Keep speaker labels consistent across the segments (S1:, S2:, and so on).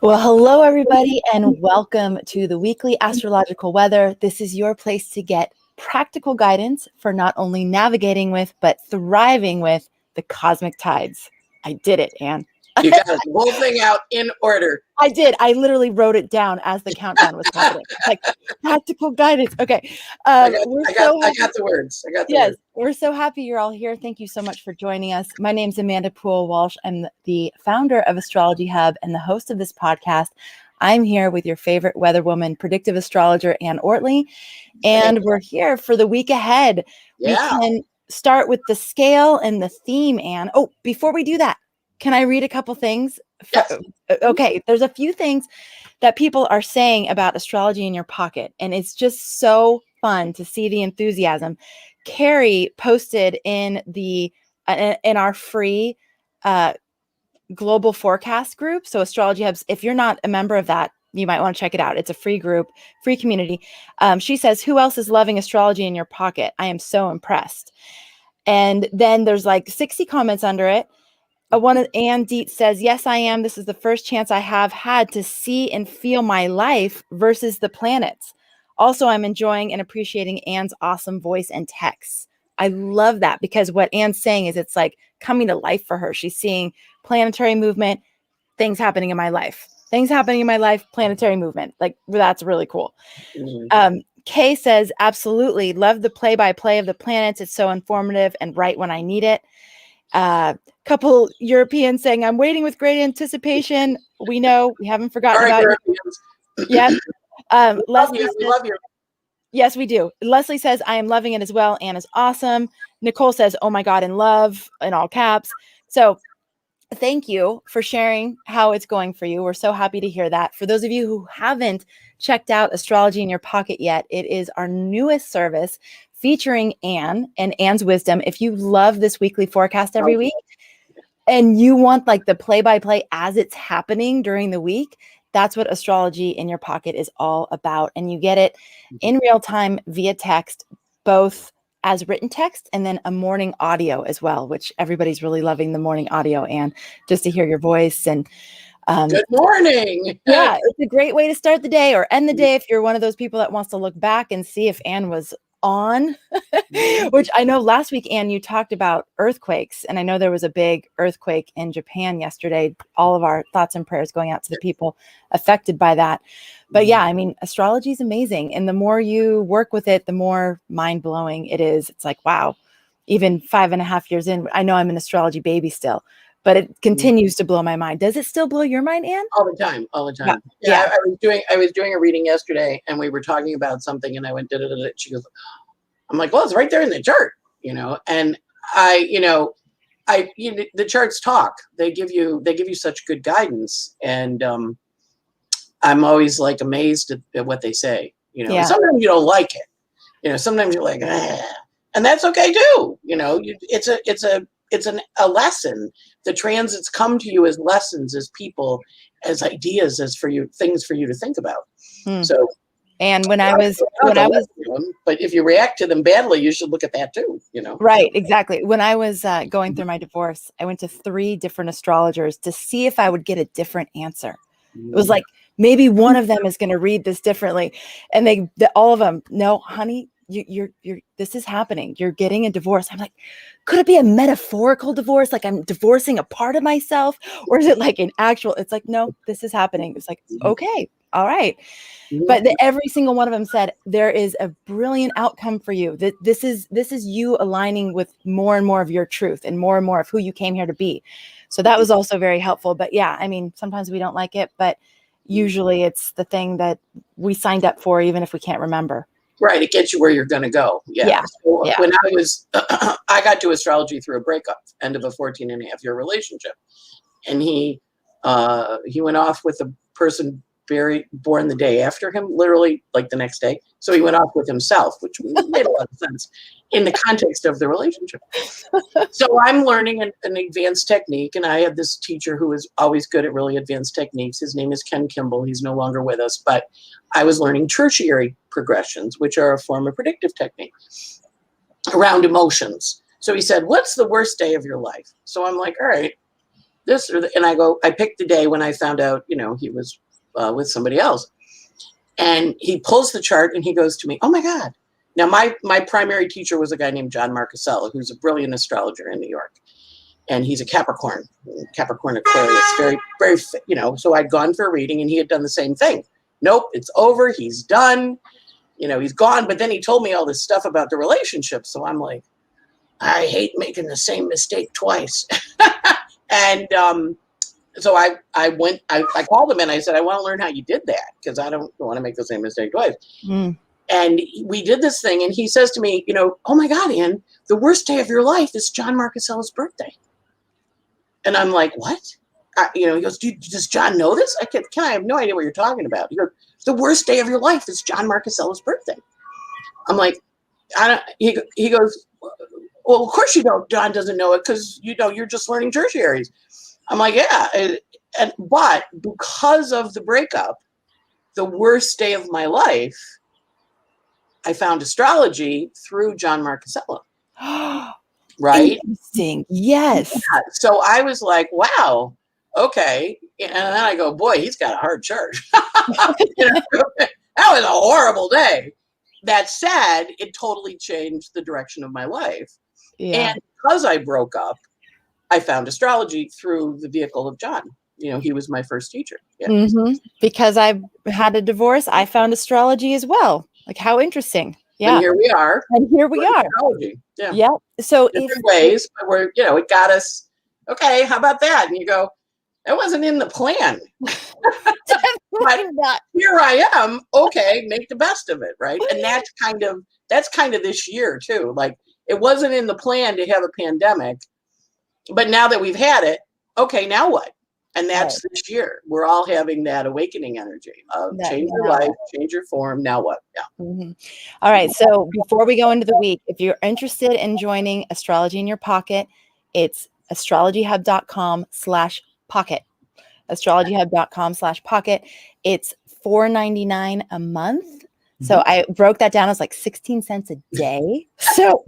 S1: Well, hello, everybody, and welcome to the weekly astrological weather. This is your place to get practical guidance for not only navigating with, but thriving with the cosmic tides. I did it, Anne.
S2: You got the whole thing out in order.
S1: I did. I literally wrote it down as the countdown was happening. Like practical guidance. Okay.
S2: I got the words.
S1: Yes, we're so happy you're all here. Thank you so much for joining us. My name's Amanda Poole-Walsh. I'm the founder of Astrology Hub and the host of this podcast. I'm here with your favorite weather woman, predictive astrologer Anne Ortelee, and we're here for the week ahead.
S2: Yeah.
S1: We can start with the scale and the theme, Anne. Oh, before we do that, can I read a couple things?
S2: Yes.
S1: Okay, there's a few things that people are saying about astrology in your pocket, and it's just so fun to see the enthusiasm. Carrie posted in our free global forecast group. So Astrology Hubs, if you're not a member of that, you might want to check it out. It's a free group, free community. She says, "Who else is loving astrology in your pocket? I am so impressed." And then there's like 60 comments under it. One of Ann Dietz says, "Yes, I am. This is the first chance I have had to see and feel my life versus the planets. Also, I'm enjoying and appreciating Anne's awesome voice and texts." I love that because what Anne's saying is it's like coming to life for her. She's seeing planetary movement, things happening in my life, planetary movement. Like, that's really cool.
S2: Mm-hmm.
S1: Kay says, "Absolutely. Love the play-by-play of the planets. It's so informative and right when I need it." Couple Europeans saying, "I'm waiting with great anticipation." We know, we haven't forgotten about
S2: Europeans.
S1: Yep. Leslie
S2: we love you.
S1: Yes, we do. Leslie says, "I am loving it as well. Anne is awesome." Nicole says, "Oh my God, in love," in all caps. So thank you for sharing how it's going for you. We're so happy to hear that. For those of you who haven't checked out Astrology in Your Pocket yet, it is our newest service featuring Anne and Anne's wisdom. If you love this weekly forecast every week and you want like the play-by-play as it's happening during the week, that's what Astrology in Your Pocket is all about. And you get it in real time via text, both as written text and then a morning audio as well, which everybody's really loving the morning audio, and just to hear your voice. And
S2: good morning.
S1: Yeah, it's a great way to start the day or end the day if you're one of those people that wants to look back and see if Anne was on, which I know last week, Anne, you talked about earthquakes, and I know there was a big earthquake in Japan yesterday. All of our thoughts and prayers going out to the people affected by that. But yeah, I mean, astrology is amazing. And the more you work with it, the more mind-blowing it is. It's like, wow, even 5.5 years in, I know I'm an astrology baby still, but it continues to blow my mind. Does it still blow your mind, Anne?
S2: All the time. Yeah. I was doing a reading yesterday, and we were talking about something, and I went, da-da-da-da. She goes, I'm like, well, it's right there in the chart, and the charts talk. They give you such good guidance. And I'm always like amazed at what they say, Sometimes you don't like it, sometimes you're like, and that's okay too. It's a lesson. The transits come to you as lessons, as people, as ideas, as things for you to think about. So,
S1: and but
S2: if you react to them badly, you should look at that too,
S1: Right, exactly. When I was going through my divorce, I went to 3 different astrologers to see if I would get a different answer. It was like, maybe one of them is going to read this differently. And all of them, "No, honey, you're this is happening. You're getting a divorce." I'm like, could it be a metaphorical divorce? Like I'm divorcing a part of myself? Or is it like an actual, it's like, no, this is happening. It's like, okay, all right. But every single one of them said, there is a brilliant outcome for you. That this is you aligning with more and more of your truth and more of who you came here to be. So that was also very helpful. But yeah, I mean, sometimes we don't like it, but usually it's the thing that we signed up for, even if we can't remember.
S2: Right. It gets you where you're going to go. Yeah. So when I got to astrology through a breakup, end of a 14.5-year relationship. And he went off with a person born the day after him, literally like the next day. So he went off with himself, which made a lot of sense in the context of the relationship. So I'm learning an advanced technique. And I had this teacher who was always good at really advanced techniques. His name is Ken Kimball. He's no longer with us, but I was learning tertiary progressions, which are a form of predictive technique around emotions. So he said, "What's the worst day of your life?" So I'm like, all right, this or and I picked the day when I found out, he was with somebody else. And he pulls the chart and he goes to me, oh my God. Now, my primary teacher was a guy named John Marcusella, who's a brilliant astrologer in New York. And he's a Capricorn Aquarius, very, very, so I'd gone for a reading and he had done the same thing. Nope, it's over. He's done. He's gone. But then he told me all this stuff about the relationship. So I'm like, I hate making the same mistake twice. And so I called him and I said, I want to learn how you did that because I don't want to make the same mistake twice. Mm. And we did this thing. And he says to me, oh my God, Ann, the worst day of your life is John Marcusella's birthday. And I'm like, what? He goes, does John know this? I have no idea what you're talking about. He goes, the worst day of your life is John Marcusella's birthday. I'm like, he goes, well, of course you don't. John doesn't know it because, you're just learning tertiaries. I'm like, yeah. But because of the breakup, the worst day of my life, I found astrology through John Marcusella. Right?
S1: Interesting. Yes.
S2: Yeah. So I was like, wow, okay. And then I go, boy, he's got a hard chart. That was a horrible day. That said, it totally changed the direction of my life. Yeah. And because I broke up, I found astrology through the vehicle of John. He was my first teacher. Yeah.
S1: Mm-hmm. Because I had a divorce, I found astrology as well. Like, how interesting. Yeah.
S2: And here we are.
S1: Astrology.
S2: Yeah.
S1: Yeah. So
S2: different ways, but we're, it got us. Okay. How about that? And you go, that wasn't in the plan. But here I am. Okay. Make the best of it. Right. And that's kind of this year too. Like, it wasn't in the plan to have a pandemic, but now that we've had it, okay, now what? And that's right. This year. We're all having that awakening energy of change your life, change your form. Now what? Yeah.
S1: Mm-hmm. All right. So before we go into the week, if you're interested in joining Astrology in Your Pocket, it's astrologyhub.com/pocket. astrologyhub.com/pocket. It's $4.99 a month. So I broke that down as like 16 cents a day. So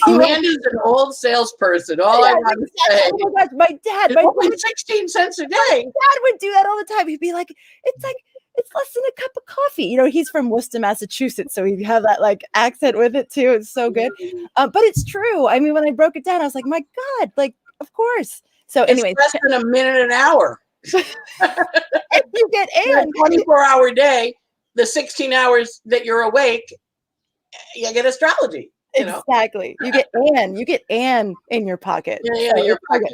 S2: Amanda's an old salesperson. All I want to say.
S1: Oh my gosh, my dad,
S2: only 16 cents a day.
S1: My dad would do that all the time. He'd be like, it's less than a cup of coffee. He's from Worcester, Massachusetts, so he'd have that like accent with it too. It's so good. But it's true. I mean, when I broke it down, I was like, my God, like, of course. So anyway,
S2: less than a minute an hour.
S1: And you get a
S2: 24-hour day. The 16 hours that you're awake, you get astrology.
S1: Exactly. You get Anne in your pocket.
S2: Yeah, your pocket.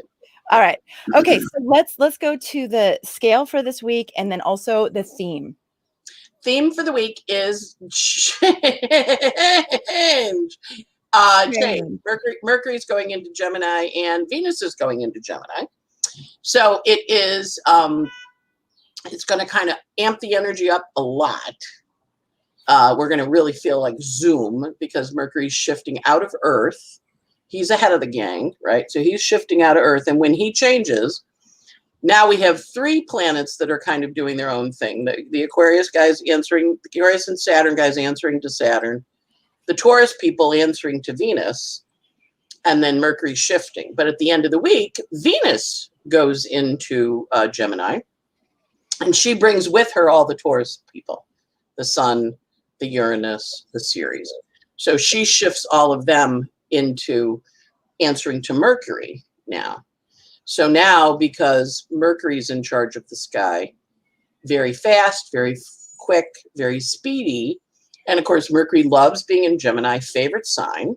S1: All right. Okay. So let's go to the scale for this week and then also the theme.
S2: Theme for the week is change. Change. Mercury's going into Gemini and Venus is going into Gemini. So it is it's going to kind of amp the energy up a lot. We're going to really feel like Zoom because Mercury's shifting out of Earth. He's ahead of the gang, right? So he's shifting out of Earth. And when he changes, now we have 3 planets that are kind of doing their own thing. The Aquarius guys answering, the Aquarius and Saturn guys answering to Saturn, the Taurus people answering to Venus, and then Mercury shifting. But at the end of the week, Venus goes into Gemini. And she brings with her all the Taurus people, the Sun, the Uranus, the Ceres. So she shifts all of them into answering to Mercury now. So now, because Mercury's in charge of the sky, very fast, very quick, very speedy. And of course, Mercury loves being in Gemini, favorite sign,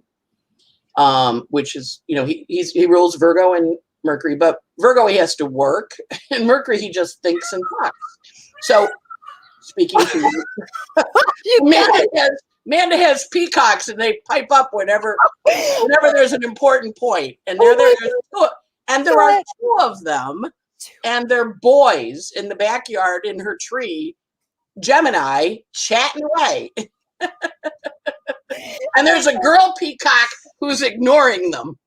S2: which is, he rules Virgo and Mercury, but Virgo, he has to work, and Mercury, he just thinks and talks. So, speaking to you, Amanda has peacocks, and they pipe up whenever there's an important point, and there are 2 of them, and they're boys in the backyard in her tree, Gemini, chatting away. And there's a girl peacock who's ignoring them.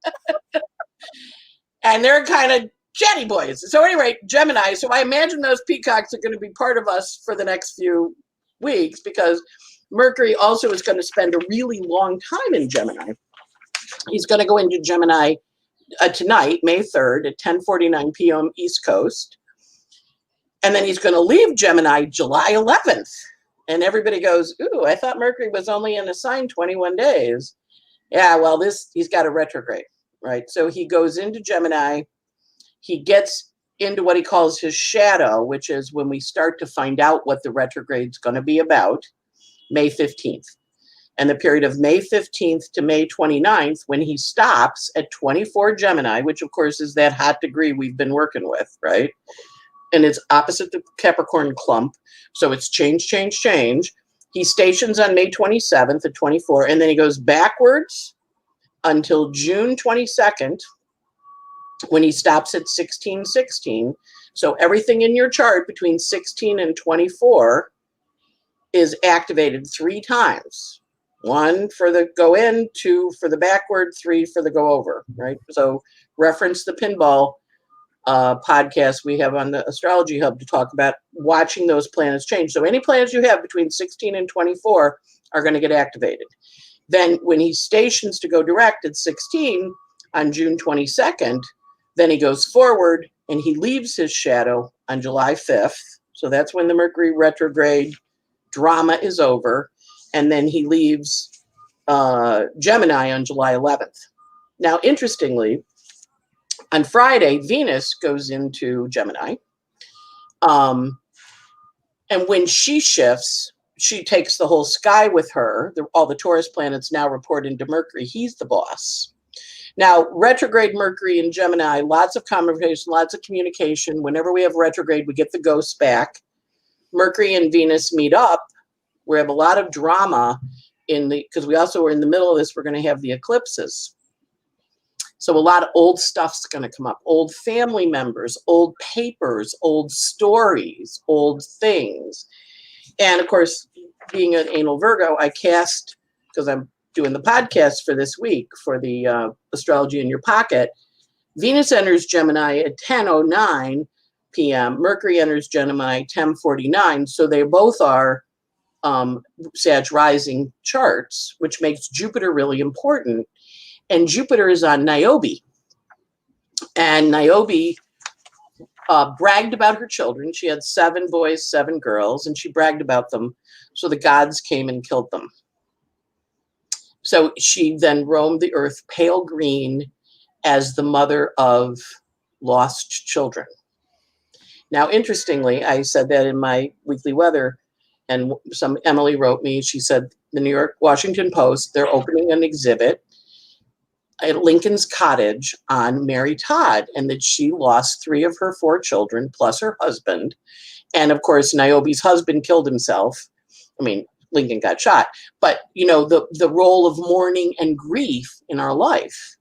S2: And they're kind of chatty boys. So anyway, Gemini. So I imagine those peacocks are going to be part of us for the next few weeks because Mercury also is going to spend a really long time in Gemini. He's going to go into Gemini tonight, May 3rd at 10:49 p.m. East Coast. And then he's going to leave Gemini July 11th. And everybody goes, ooh, I thought Mercury was only in a sign 21 days. Yeah, well, he's got a retrograde, right? So he goes into Gemini. He gets into what he calls his shadow, which is when we start to find out what the retrograde's going to be about, May 15th. And the period of May 15th to May 29th, when he stops at 24 Gemini, which of course is that hot degree we've been working with, right? And it's opposite the Capricorn clump. So it's change, change, change. He stations on May 27th at 24, and then he goes backwards until June 22nd, when he stops at 1616. So everything in your chart between 16 and 24 is activated 3 times. 1 for the go in, 2 for the backward, 3 for the go over, right? So reference the pinball podcast we have on the Astrology Hub to talk about watching those planets change. So any planets you have between 16 and 24 are going to get activated. Then when he stations to go direct at 16 on June 22nd, then he goes forward and he leaves his shadow on July 5th. So that's when the Mercury retrograde drama is over. And then he leaves Gemini on July 11th. Now, interestingly, on Friday, Venus goes into Gemini. And when she shifts, she takes the whole sky with her. All the Taurus planets now report into Mercury. He's the boss. Now, retrograde Mercury in Gemini, lots of conversation, lots of communication. Whenever we have retrograde, we get the ghosts back. Mercury and Venus meet up. We have a lot of drama because we also are in the middle of this, we're going to have the eclipses. So a lot of old stuff's going to come up, old family members, old papers, old stories, old things. And of course, being an anal Virgo, I cast, because I'm doing the podcast for this week for the Astrology in Your Pocket, Venus enters Gemini at 10:09 p.m. Mercury enters Gemini 10:49. So they both are Sag rising charts, which makes Jupiter really important. And Jupiter is on Niobe. And Niobe bragged about her children. She had 7 boys, 7 girls, and she bragged about them. So the gods came and killed them. So she then roamed the earth pale green as the mother of lost children. Now, interestingly, I said that in my weekly weather, and Emily wrote me, she said, the New York Washington Post, they're opening an exhibit at Lincoln's Cottage on Mary Todd, and that she lost 3 of her 4 children plus her husband. And of course, Niobe's husband killed himself. I mean, Lincoln got shot, but you know, the role of mourning and grief in our life.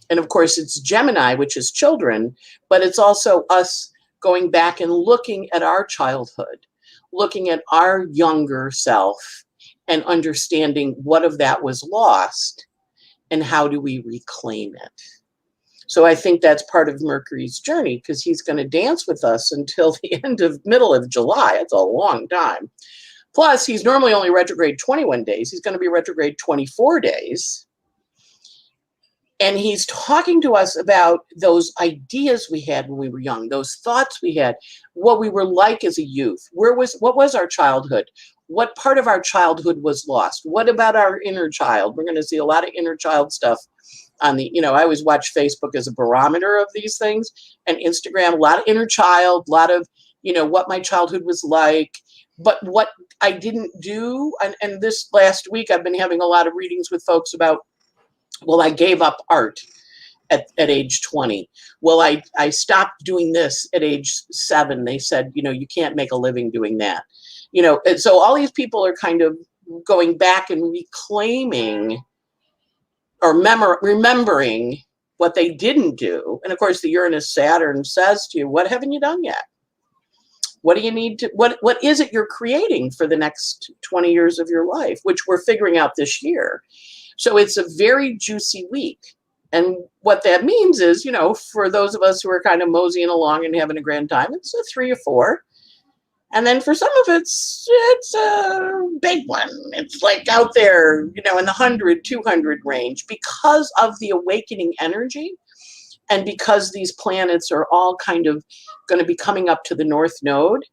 S2: And of course, it's Gemini, which is children, but it's also us going back and looking at our childhood, looking at our younger self and understanding what of that was lost and how do we reclaim it. So I think that's part of Mercury's journey, because he's going to dance with us until the middle of July. It's a long time. Plus, he's normally only retrograde 21 days. He's going to be retrograde 24 days. And he's talking to us about those ideas we had when we were young, those thoughts we had, what we were like as a youth. What was our childhood? What part of our childhood was lost? What about our inner child? We're going to see a lot of inner child stuff on the, I always watch Facebook as a barometer of these things, and Instagram, a lot of inner child, a lot of, what my childhood was like, but what I didn't do. And this last week, I've been having a lot of readings with folks about, well, I gave up art at age 20. Well, I stopped doing this at age 7. They said, you can't make a living doing that. And so all these people are kind of going back and reclaiming or remembering what they didn't do. And of course, the Uranus Saturn says to you, what haven't you done yet? What do you need to, what is it you're creating for the next 20 years of your life, which we're figuring out this year. So it's a very juicy week. And what that means is, for those of us who are kind of moseying along and having a grand time, it's a 3 or 4. And then for some of it's a big one. It's like out there, in the 100, 200 range, because of the awakening energy. And because these planets are all kind of going to be coming up to the North Node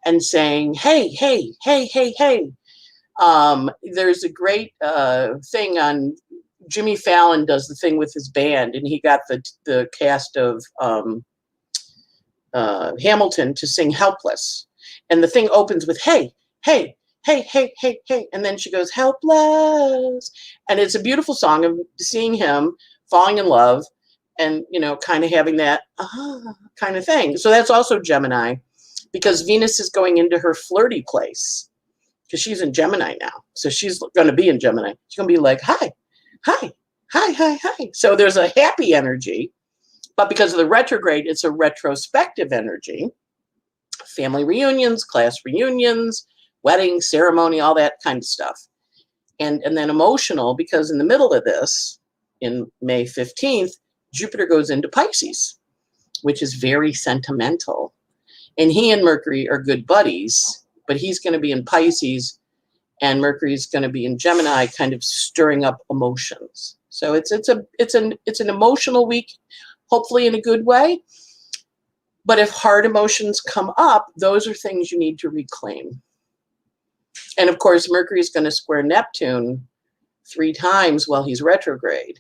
S2: and saying, hey, hey, hey, hey, hey. There's a great thing on Jimmy Fallon does the thing with his band, and he got the cast of Hamilton to sing Helpless. And the thing opens with, hey, hey, hey, hey, hey, hey. And then she goes, helpless. And it's a beautiful song of seeing him falling in love and, you know, kind of having that kind of thing. So that's also Gemini, because Venus is going into her flirty place, because she's in Gemini now. So she's going to be in Gemini. She's going to be like, hi, hi, hi, hi, hi. So there's a happy energy, but because of the retrograde, it's a retrospective energy. Family reunions, class reunions, wedding, ceremony, all that kind of stuff. And then emotional, because in the middle of this, in May 15th, Jupiter goes into Pisces, which is very sentimental. And he and Mercury are good buddies, but he's going to be in Pisces and Mercury's going to be in Gemini, kind of stirring up emotions. So it's an emotional week, hopefully in a good way. But if hard emotions come up, those are things you need to reclaim. And of course, Mercury is going to square Neptune 3 times while he's retrograde.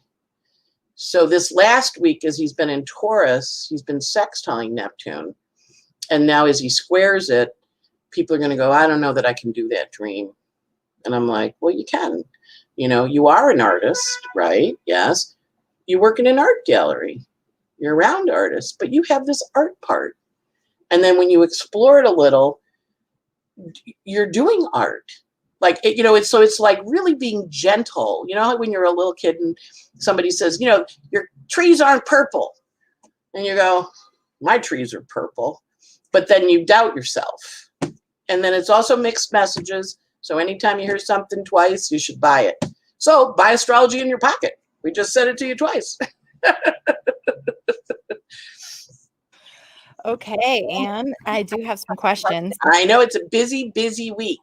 S2: So this last week, as he's been in Taurus, he's been sextiling Neptune. And now as he squares it, people are going to go, I don't know that I can do that dream. And I'm like, well, you can. You know, you are an artist, right? Yes. You work in an art gallery. You're around artists, but you have this art part. And then when you explore it a little, you're doing art. Like, you know, it's like really being gentle. You know, like when you're a little kid and somebody says, you know, your trees aren't purple. And you go, my trees are purple. But then you doubt yourself. And then it's also mixed messages. So anytime you hear something twice, you should buy it. So buy astrology in your pocket. We just said it to you twice.
S1: Okay, Anne, I do have some questions.
S2: I know it's a busy, busy week.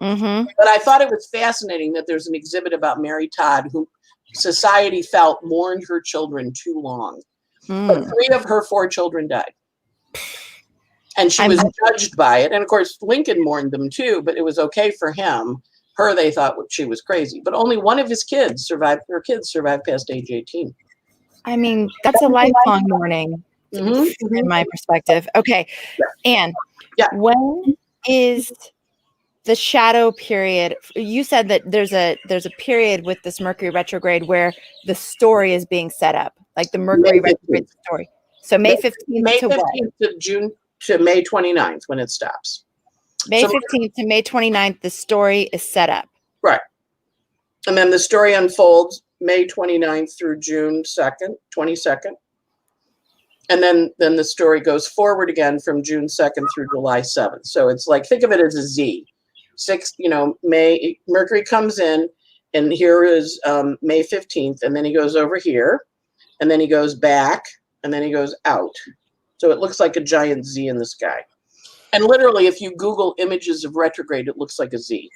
S1: Mm-hmm.
S2: But I thought it was fascinating that there's an exhibit about Mary Todd, who society felt mourned her children too long. But 3 of her 4 children died. And she was judged by it. And of course, Lincoln mourned them too, but it was okay for him. Her, they thought she was crazy. But only one of his kids survived. Her kids survived past age 18.
S1: I mean, that's a lifelong mourning in my perspective. Okay.
S2: Yeah.
S1: Anne,
S2: yeah.
S1: When is the shadow period? You said that there's a period with this Mercury retrograde where the story is being set up, like the Mercury retrograde story. So May 15th
S2: May
S1: to
S2: 15th
S1: what?
S2: to June to May 29th when it stops.
S1: May 15th to May 29th, the story is set up.
S2: Right. And then the story unfolds May 29th through June 22nd. And then the story goes forward again from June 2nd through July 7th. So it's like, think of it as a Z. Mercury comes in, and here is May 15th, and then he goes over here, and then he goes back, and then he goes out. So it looks like a giant Z in the sky. And literally, if you Google images of retrograde, it looks like a Z.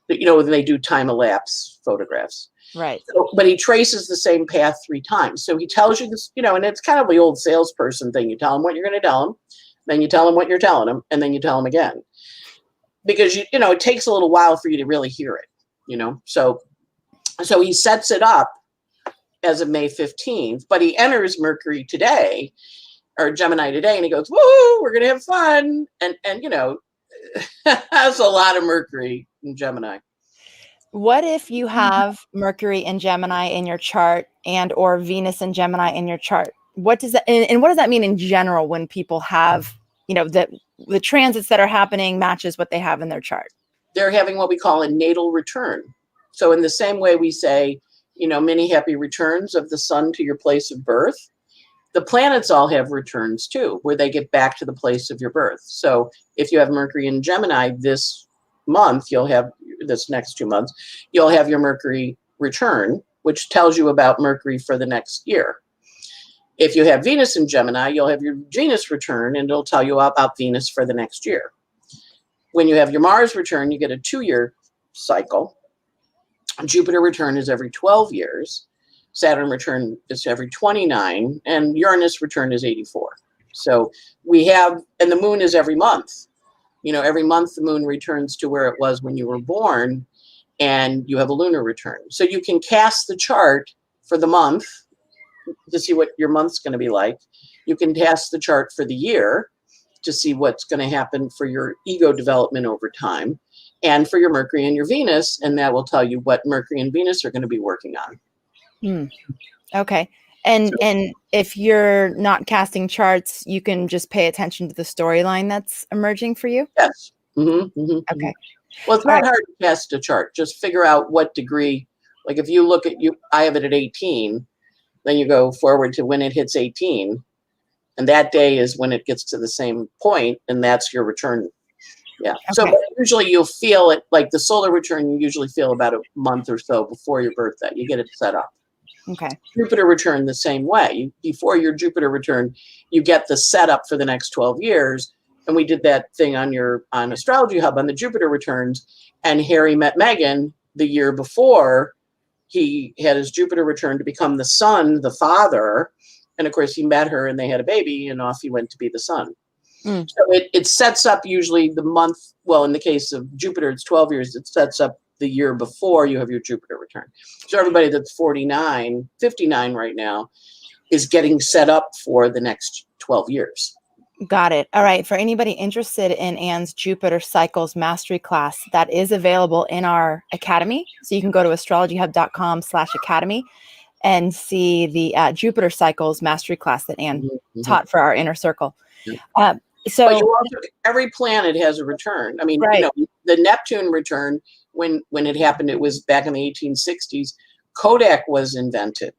S2: You know, when they do time-elapse photographs.
S1: Right.
S2: So, but he traces the same path 3 times. So he tells you this, you know, and it's kind of the old salesperson thing. You tell him what you're going to tell him, then you tell him what you're telling him, and then you tell him again. Because, you know, it takes a little while for you to really hear it, you know. So he sets it up as of May 15th, but he enters Mercury today, or Gemini today, and he goes, woo, we're going to have fun. And you know, that's a lot of Mercury in Gemini.
S1: What if you have Mercury and Gemini in your chart and or Venus and Gemini in your chart? What does that, and what does that mean in general when people have, you know, the transits that are happening matches what they have in their chart?
S2: They're having what we call a natal return. So in the same way we say, you know, many happy returns of the sun to your place of birth, the planets all have returns too, where they get back to the place of your birth. So if you have Mercury in Gemini this month, you'll have this next 2 months, you'll have your Mercury return, which tells you about Mercury for the next year. If you have Venus in Gemini, you'll have your Venus return, and it'll tell you about Venus for the next year. When you have your Mars return, you get a 2-year cycle. Jupiter return is every 12 years. Saturn return is every 29, and Uranus return is 84. So we have, and the moon is every month. You know, every month the moon returns to where it was when you were born, and you have a lunar return. So you can cast the chart for the month to see what your month's going to be like. You can cast the chart for the year to see what's going to happen for your ego development over time, and for your Mercury and your Venus, and that will tell you what Mercury and Venus are going to be working on.
S1: Okay. And if you're not casting charts, you can just pay attention to the storyline that's emerging for you?
S2: Yes.
S1: Okay.
S2: Well, it's not hard to cast a chart. Just figure out what degree, like if you look at I have it at 18, then you go forward to when it hits 18, and that day is when it gets to the same point, and that's your return. Yeah. Okay. So usually you'll feel it, like the solar return, you usually feel about a month or so before your birthday. You get it set up.
S1: Okay.
S2: Jupiter return the same way. Before your Jupiter return, you get the setup for the next 12 years. And we did that thing on Astrology Hub on the Jupiter returns. And Harry met Meghan the year before he had his Jupiter return to become the son, the father. And of course, he met her and they had a baby, and off he went to be the son. So it sets up usually the month. Well, in the case of Jupiter, it's 12 years. It sets up the year before you have your Jupiter return. So everybody that's 49, 59 right now is getting set up for the next 12 years.
S1: Got it. All right. For anybody interested in Anne's Jupiter Cycles Mastery Class, that is available in our Academy. So you can go to astrologyhub.com/academy and see the Jupiter Cycles Mastery Class that Anne taught for our inner circle. So
S2: but you also, every planet has a return. I mean, you know, the Neptune return, when it happened, it was back in the 1860s. Kodak was invented.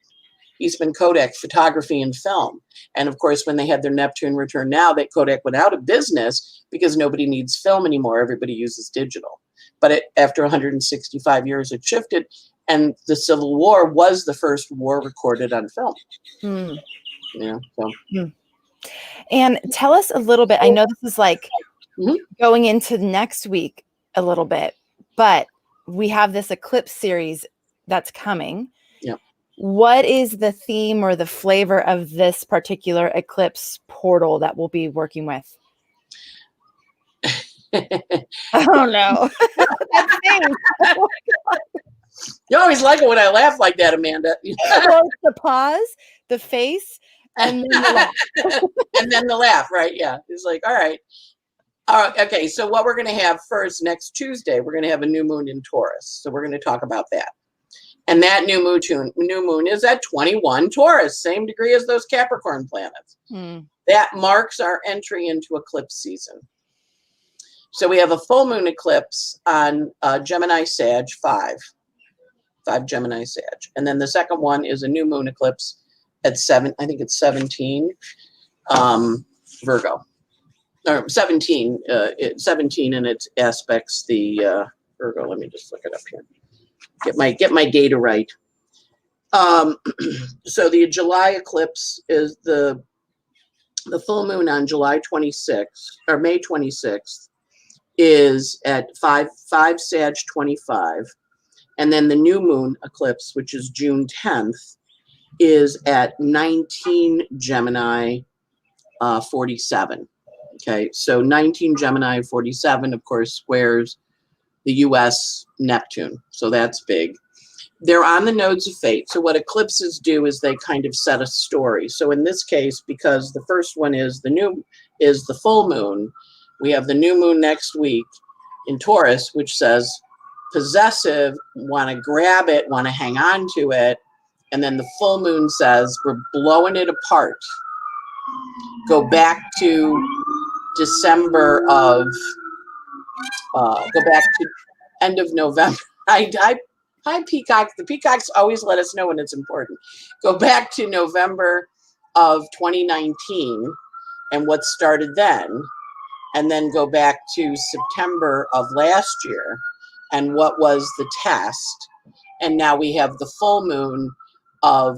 S2: Eastman Kodak, photography and film. And of course, when they had their Neptune return now, that Kodak went out of business because nobody needs film anymore. Everybody uses digital. But after 165 years, it shifted. And the Civil War was the first war recorded on film. Yeah. So.
S1: And tell us a little bit. I know this is like going into next week a little bit, but we have this eclipse series that's coming.
S2: Yeah. What
S1: is the theme or the flavor of this particular eclipse portal that we'll be working with? Oh no. That thing.
S2: You always like it when I laugh like that, Amanda.
S1: Well, the pause, the face, and then the laugh.
S2: And then the laugh, right? Yeah. It's like, all right. Okay. So what we're going to have first next Tuesday, we're going to have a new moon in Taurus. So we're going to talk about that. And that new moon is at 21 Taurus, same degree as those Capricorn planets. That marks our entry into eclipse season. So we have a full moon eclipse on Gemini Sag 5 Gemini Sag. And then the second one is a new moon eclipse at 17 Virgo, or 17, 17 and it aspects the Virgo. Let me just look it up here. Get my data right. So the July eclipse is the full moon on July 26th or May 26th is at 5 Sag 25, and then the new moon eclipse, which is June 10th, is at 19 Gemini 47. Okay, so 19 Gemini 47, of course, squares the US Neptune. So that's big. They're on the nodes of fate. So what eclipses do is they kind of set a story. So in this case, because the first one is the full moon, we have the new moon next week in Taurus, which says possessive, want to grab it, want to hang on to it. And then the full moon says we're blowing it apart. Go back to December of go back to end of November. Hi, Peacock. The Peacocks always let us know when it's important. Go back to November of 2019 and what started then, and then go back to September of last year and what was the test. And now we have the full moon of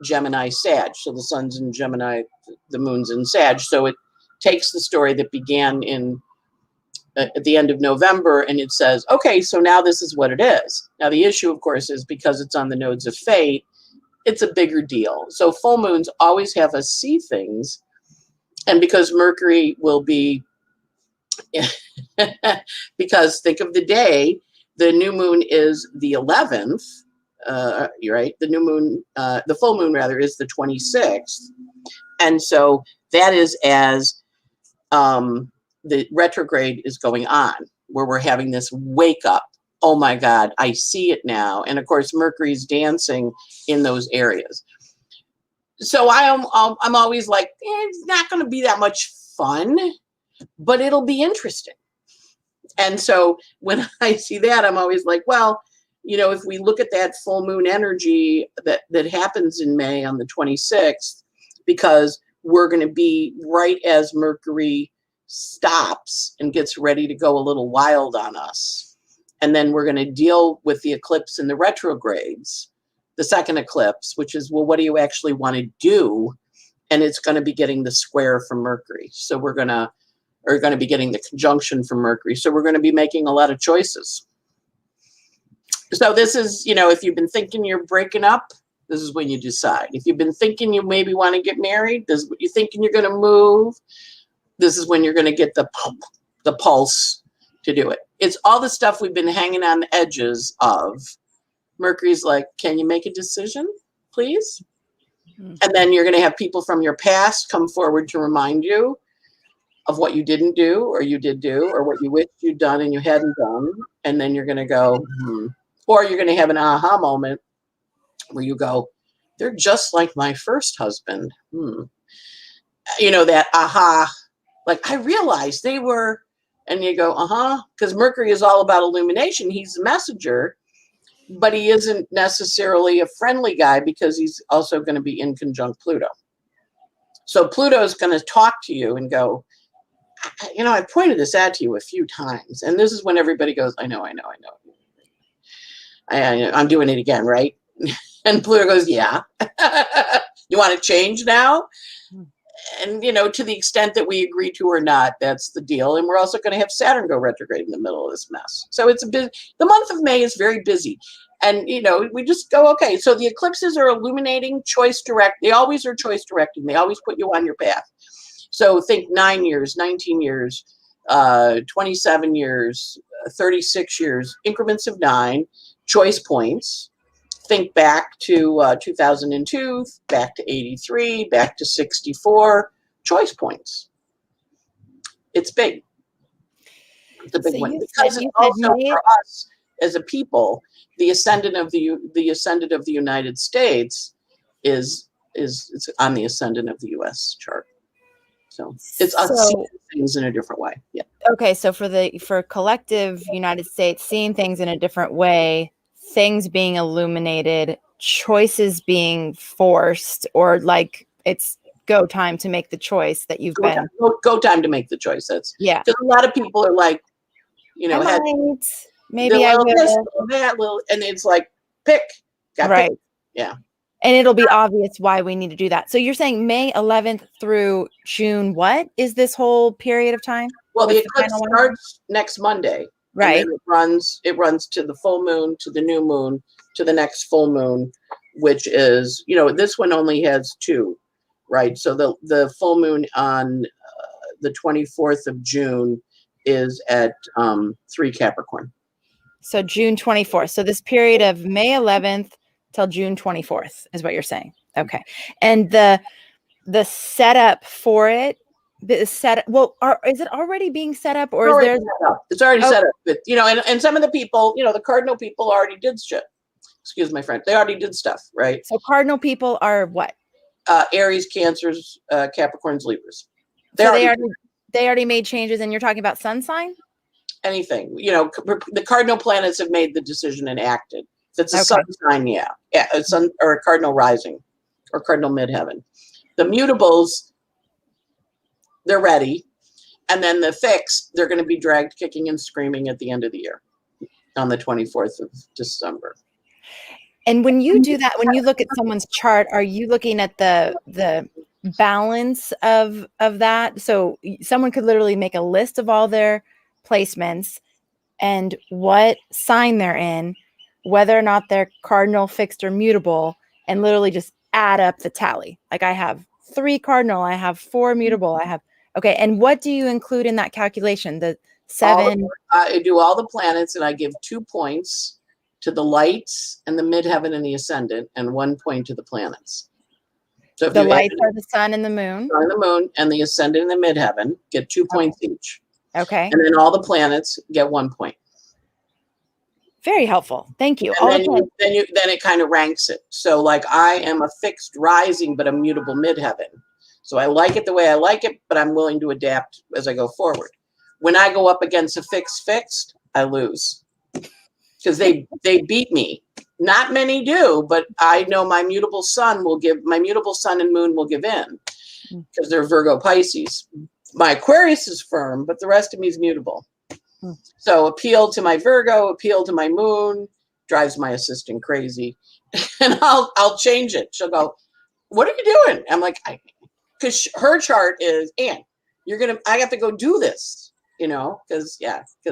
S2: Gemini Sag. So the sun's in Gemini, the moon's in Sag. So it takes the story that began at the end of November, and it says, okay, so now this is what it is. Now the issue, of course, is because it's on the nodes of fate, it's a bigger deal. So full moons always have us see things. And because Mercury will be, because think of the day, the new moon is the 11th, you're right, the new moon, the full moon rather is the 26th. And so that is as the retrograde is going on, where we're having this wake up. Oh my God, I see it now. And of course, Mercury's dancing in those areas. So I'm always like, it's not going to be that much fun, but it'll be interesting. And so when I see that, I'm always like, well, you know, if we look at that full moon energy that happens in May on the 26th, because we're going to be right as Mercury stops and gets ready to go a little wild on us. And then we're going to deal with the eclipse and the retrogrades, the second eclipse, which is, well, what do you actually want to do? And it's going to be getting the square from Mercury. So we're going to be getting the conjunction from Mercury. So we're going to be making a lot of choices. So this is, you know, if you've been thinking you're breaking up, this is when you decide. If you've been thinking you maybe want to get married, this is what you're thinking you're going to move, this is when you're going to get the pulse to do it. It's all the stuff we've been hanging on the edges of. Mercury's like, can you make a decision, please? Mm-hmm. And then you're going to have people from your past come forward to remind you of what you didn't do, or you did do, or what you wished you'd done and you hadn't done. And then you're going to go, or you're going to have an aha moment where you go, they're just like my first husband. You know, that aha, like I realized they were, and you go, because Mercury is all about illumination. He's a messenger, but he isn't necessarily a friendly guy because he's also going to be in conjunct Pluto. So Pluto is going to talk to you and go, you know, I pointed this out to you a few times. And this is when everybody goes, I know. I'm doing it again, right? And Pluto goes, yeah. You want to change now? And, you know, to the extent that we agree to or not, that's the deal. And we're also going to have Saturn go retrograde in the middle of this mess. So it's the month of May is very busy. And, you know, we just go, okay, so the eclipses are illuminating, choice direct. They always are choice directing. They always put you on your path. So think 9 years, 19 years, 27 years, 36 years, increments of 9, choice points. Think back to 2002, back to 83, back to 64, choice points. It's big. It's a big one. Because it's also for us as a people, the ascendant of the United States is on the ascendant of the U.S. chart. So it's us seeing things in a different way. Yeah.
S1: Okay, so for collective United States, seeing things in a different way, things being illuminated, choices being forced, or like it's go time to make the choice that you've been.
S2: Go time to make the choice. That's because a lot of people are like, you know,
S1: maybe I will.
S2: This, that little, and it's like pick.
S1: Right.
S2: Pick. Yeah.
S1: And it'll be obvious why we need to do that. So you're saying May 11th through June, what is this whole period of time?
S2: Well, the eclipse starts next Monday.
S1: Right.
S2: And then it runs to the full moon, to the new moon, to the next full moon, which is, you know, this one only has 2, right? So the full moon on the 24th of June is at 3 Capricorn.
S1: So June 24th. So this period of May 11th till June 24th is what you're saying. Okay. And the setup for it, is it already being set up, or is there?
S2: It's already set up. But, you know, and some of the people, you know, the cardinal people already did shit. Excuse my French. They already did stuff, right?
S1: So cardinal people are what?
S2: Aries, Cancers, Capricorns, Libras.
S1: They already made changes, and you're talking about sun sign?
S2: Anything. You know, the cardinal planets have made the decision and acted. If it's a sun sign, yeah, a sun or a cardinal rising or cardinal midheaven. The mutables, they're ready. And then the fixed, they're going to be dragged kicking and screaming at the end of the year on the 24th of December.
S1: And when you do that, when you look at someone's chart, are you looking at the balance of that? So someone could literally make a list of all their placements and what sign they're in, whether or not they're cardinal, fixed, or mutable, and literally just add up the tally. Like I have 3 cardinal, I have 4 mutable, I have, okay. And what do you include in that calculation? The 7?
S2: I do all the planets, and I give 2 points to the lights and the midheaven and the ascendant, and 1 point to the planets. So if
S1: the lights are the sun and the moon.
S2: Sun and the moon and the ascendant and the midheaven get 2 points each.
S1: Okay.
S2: And then all the planets get 1 point.
S1: Very helpful. Thank you.
S2: And then it kind of ranks it. So like I am a fixed rising, but a mutable midheaven. So I like it the way I like it, but I'm willing to adapt as I go forward. When I go up against a fixed, I lose because they beat me. Not many do, but I know my mutable sun and moon will give in because they're Virgo Pisces. My Aquarius is firm, but the rest of me is mutable. So appeal to my Virgo, appeal to my moon, drives my assistant crazy. And I'll change it. She'll go, "What are you doing?" I'm like, because her chart is, "Ann, I have to go do this," because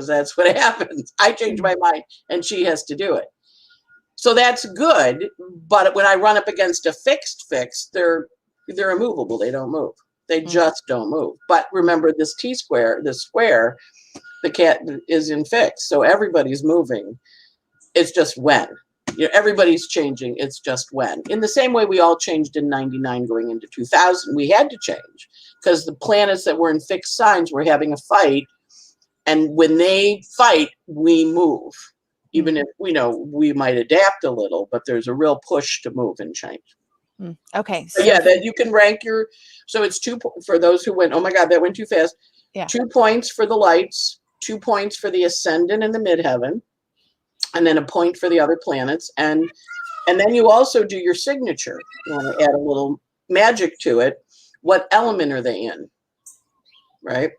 S2: that's what happens. I change my mind and she has to do it. So that's good. But when I run up against a fixed, they're immovable. They don't move. They just don't move. But remember this square, the cat is in fixed. So everybody's moving. It's just when. Everybody's changing. It's just when. In the same way we all changed in 99 going into 2000. We had to change because the planets that were in fixed signs were having a fight. And when they fight, we move. Even if we might adapt a little, but there's a real push to move and change.
S1: Okay.
S2: So that you can rank so it's 2 for those who went, "Oh my God, that went too fast."
S1: Yeah.
S2: 2 points for the lights, 2 points for the ascendant and the midheaven, and then a point for the other planets. And then you also do your signature. You want to add a little magic to it. What element are they in? Right?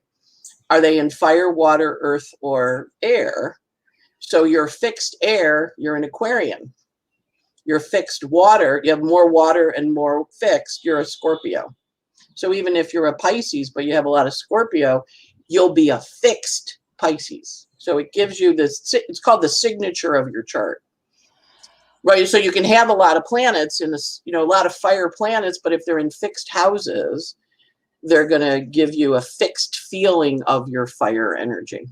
S2: Are they in fire, water, earth, or air? So you're fixed air, you're an Aquarian. You're fixed water, you have more water and more fixed, you're a Scorpio. So even if you're a Pisces, but you have a lot of Scorpio, you'll be a fixed Pisces. So it gives you this, it's called the signature of your chart. Right, so you can have a lot of planets in this, a lot of fire planets, but if they're in fixed houses, they're going to give you a fixed feeling of your fire energy.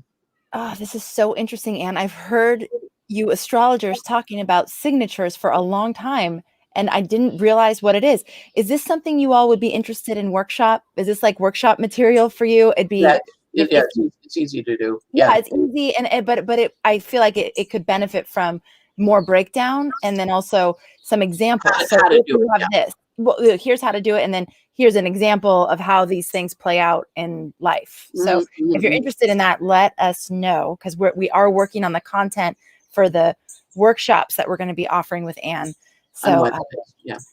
S1: Oh, this is so interesting, Anne. I've heard you astrologers talking about signatures for a long time, and I didn't realize what it is. Is this something you all would be interested in workshop? Is this like workshop material for you? It'd be
S2: it's easy to do.
S1: Yeah, it's easy, but I feel like it could benefit from more breakdown and then also some examples.
S2: How to do it.
S1: This. Well, here's how to do it, and then here's an example of how these things play out in life. So if you're interested in that, let us know, because we are working on the content for the workshops that we're going to be offering with Anne. So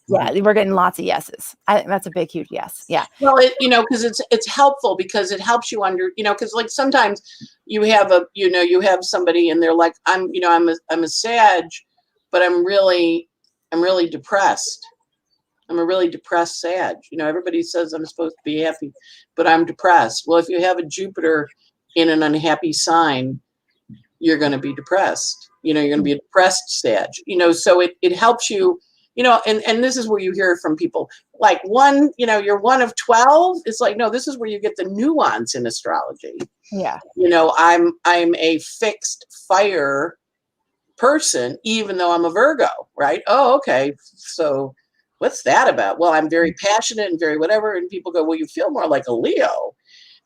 S1: we're getting lots of yeses. I think that's a big, huge yes. Yeah.
S2: Well, because it's helpful because it helps you because like sometimes you have somebody and they're like, I'm a Sag, but I'm really depressed. I'm a really depressed Sag. Everybody says I'm supposed to be happy, but I'm depressed. Well, if you have a Jupiter in an unhappy sign, you're going to be depressed. You're going to be a depressed Sag. So it helps you, and this is where you hear from people like you're one of 12. It's like, no, this is where you get the nuance in astrology.
S1: Yeah.
S2: I'm a fixed fire person, even though I'm a Virgo, right? Oh, okay. So what's that about? Well, I'm very passionate and very whatever. And people go, well, you feel more like a Leo.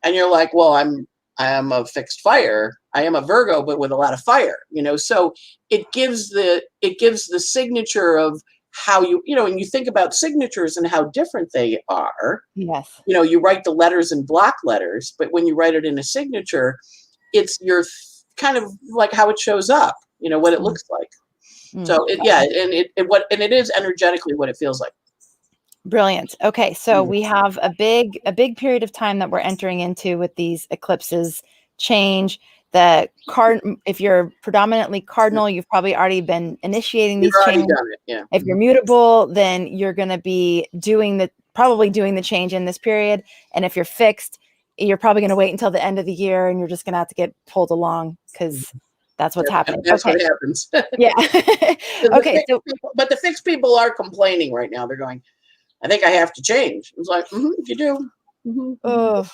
S2: And you're like, well, I am a fixed fire. I am a Virgo, but with a lot of fire, so it gives the signature of how and you think about signatures and how different they are.
S1: Yes.
S2: You write the letters in block letters, but when you write it in a signature, it's your kind of like how it shows up, what it looks like. So it is energetically what it feels like.
S1: Brilliant. Okay, so we have a big period of time that we're entering into with these eclipses change. If you're predominantly cardinal, you've probably already been initiating these changes.
S2: Yeah.
S1: If you're mutable, then you're going to be probably doing the change in this period. And if you're fixed, you're probably going to wait until the end of the year, and you're just going to have to get pulled along because That's what's happening.
S2: That's what happens.
S1: Yeah. Okay.
S2: But the fixed people are complaining right now. They're going, I think I have to change. It's like, you do.
S1: Oh,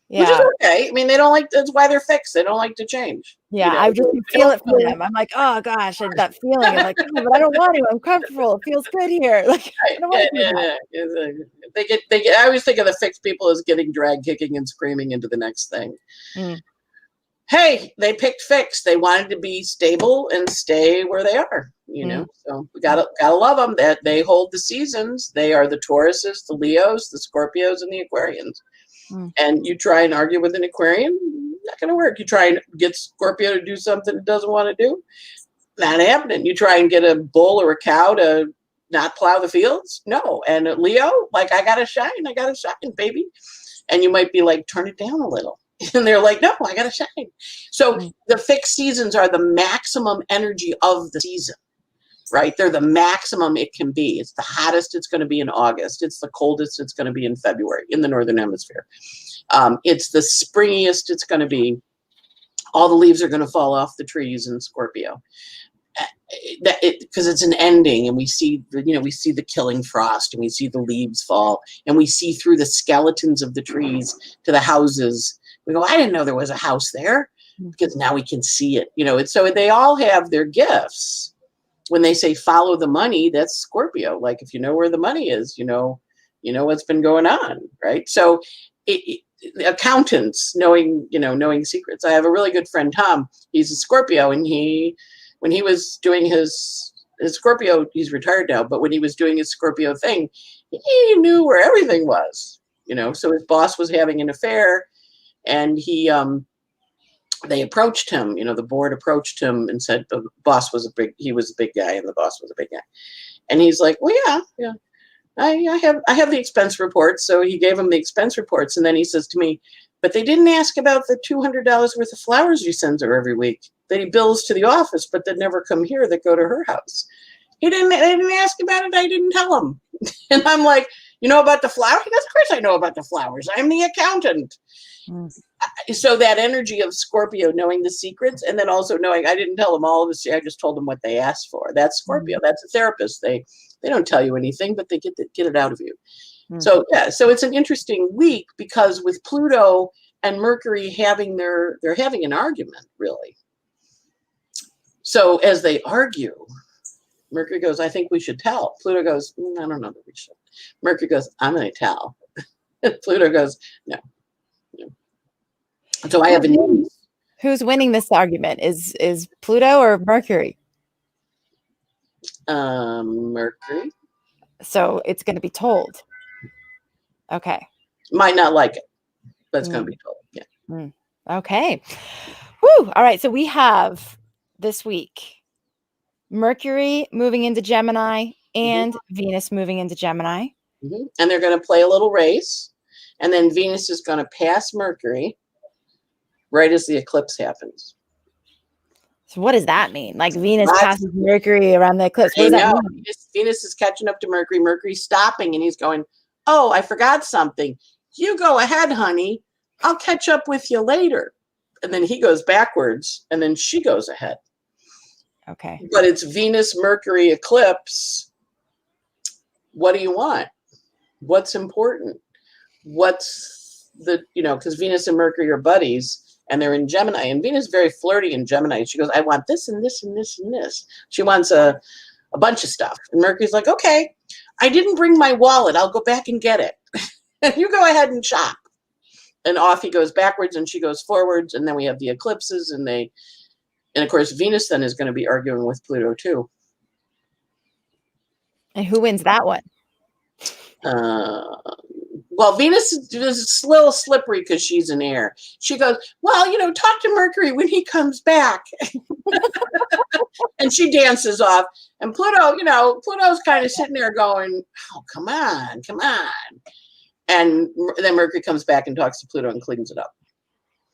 S1: yeah.
S2: Which is okay. I mean, they don't like, that's why they're fixed. They don't like to change.
S1: Yeah, I just feel it for them. I'm like, oh gosh, that feeling of like, oh, but I don't want to. I'm comfortable. It feels good here. Like, I don't want to do that.
S2: I always think of the fixed people as getting dragged, kicking and screaming into the next thing. Hey, they picked fixed. They wanted to be stable and stay where they are. So we gotta love them. That they hold the seasons. They are the Tauruses, the Leos, the Scorpios, and the Aquarians. And you try and argue with an Aquarian, not going to work. You try and get Scorpio to do something it doesn't want to do, not happening. You try and get a bull or a cow to not plow the fields, no. And Leo, like, I got to shine, baby. And you might be like, turn it down a little. And they're like, no, I got to shine. So the fixed seasons are the maximum energy of the season. Right? They're the maximum it can be. It's the hottest it's going to be in August. It's the coldest it's going to be in February in the Northern Hemisphere. It's the springiest it's going to be. All the leaves are going to fall off the trees in Scorpio. Because it's an ending, and we see the killing frost, and we see the leaves fall, and we see through the skeletons of the trees to the houses. We go, I didn't know there was a house there, because now we can see it. So they all have their gifts. When they say follow the money, that's Scorpio. Like, if you know where the money is, you know what's been going on, right? So accountants knowing secrets. I have a really good friend, Tom. He's a Scorpio, and when he was doing his Scorpio, he's retired now, but when he was doing his Scorpio thing, he knew where everything was, so his boss was having an affair, and they approached him, the board approached him and said the boss was he was a big guy and the boss was a big guy. And he's like, well, yeah. I have the expense reports. So he gave him the expense reports. And then he says to me, but they didn't ask about the $200 worth of flowers you send her every week that he bills to the office, but that never come here, that go to her house. They didn't ask about it. I didn't tell him. And I'm like, you know about the flowers? He goes, of course I know about the flowers. I'm the accountant. So that energy of Scorpio, knowing the secrets, and then also knowing I didn't tell them all of this. I just told them what they asked for. That's Scorpio. That's a therapist. They don't tell you anything, but they get it out of you. So so it's an interesting week, because with Pluto and Mercury they're having an argument, really. So as they argue, Mercury goes, I think we should tell. Pluto goes, I don't know that we should. Mercury goes, I'm going to tell. Pluto goes, no. So I have a niece.
S1: Who's winning this argument? Is Pluto or Mercury?
S2: Mercury.
S1: So it's going to be told. Okay.
S2: Might not like it, but it's going to be told. Yeah.
S1: Okay. Woo. All right. So we have this week Mercury moving into Gemini and Venus moving into Gemini.
S2: And they're going to play a little race. And then Venus is going to pass Mercury right as the eclipse happens.
S1: So what does that mean? Like Venus passes Mercury around the eclipse. What does that mean?
S2: Venus is catching up to Mercury. Mercury's stopping, and he's going, oh, I forgot something. You go ahead, honey. I'll catch up with you later. And then he goes backwards, and then she goes ahead.
S1: Okay.
S2: But it's Venus-Mercury eclipse. What do you want? What's important? What's because Venus and Mercury are buddies. And they're in Gemini, and Venus is very flirty in Gemini. She goes, I want this and this and this and this. She wants a bunch of stuff. And Mercury's like, okay, I didn't bring my wallet. I'll go back and get it. And you go ahead and shop. And off he goes backwards and she goes forwards. And then we have the eclipses, and of course, Venus then is going to be arguing with Pluto too.
S1: And who wins that one?
S2: Well, Venus is a little slippery because she's an air. She goes, well, talk to Mercury when he comes back. And she dances off. And Pluto, Pluto's kind of sitting there going, oh, come on. And then Mercury comes back and talks to Pluto and cleans it up.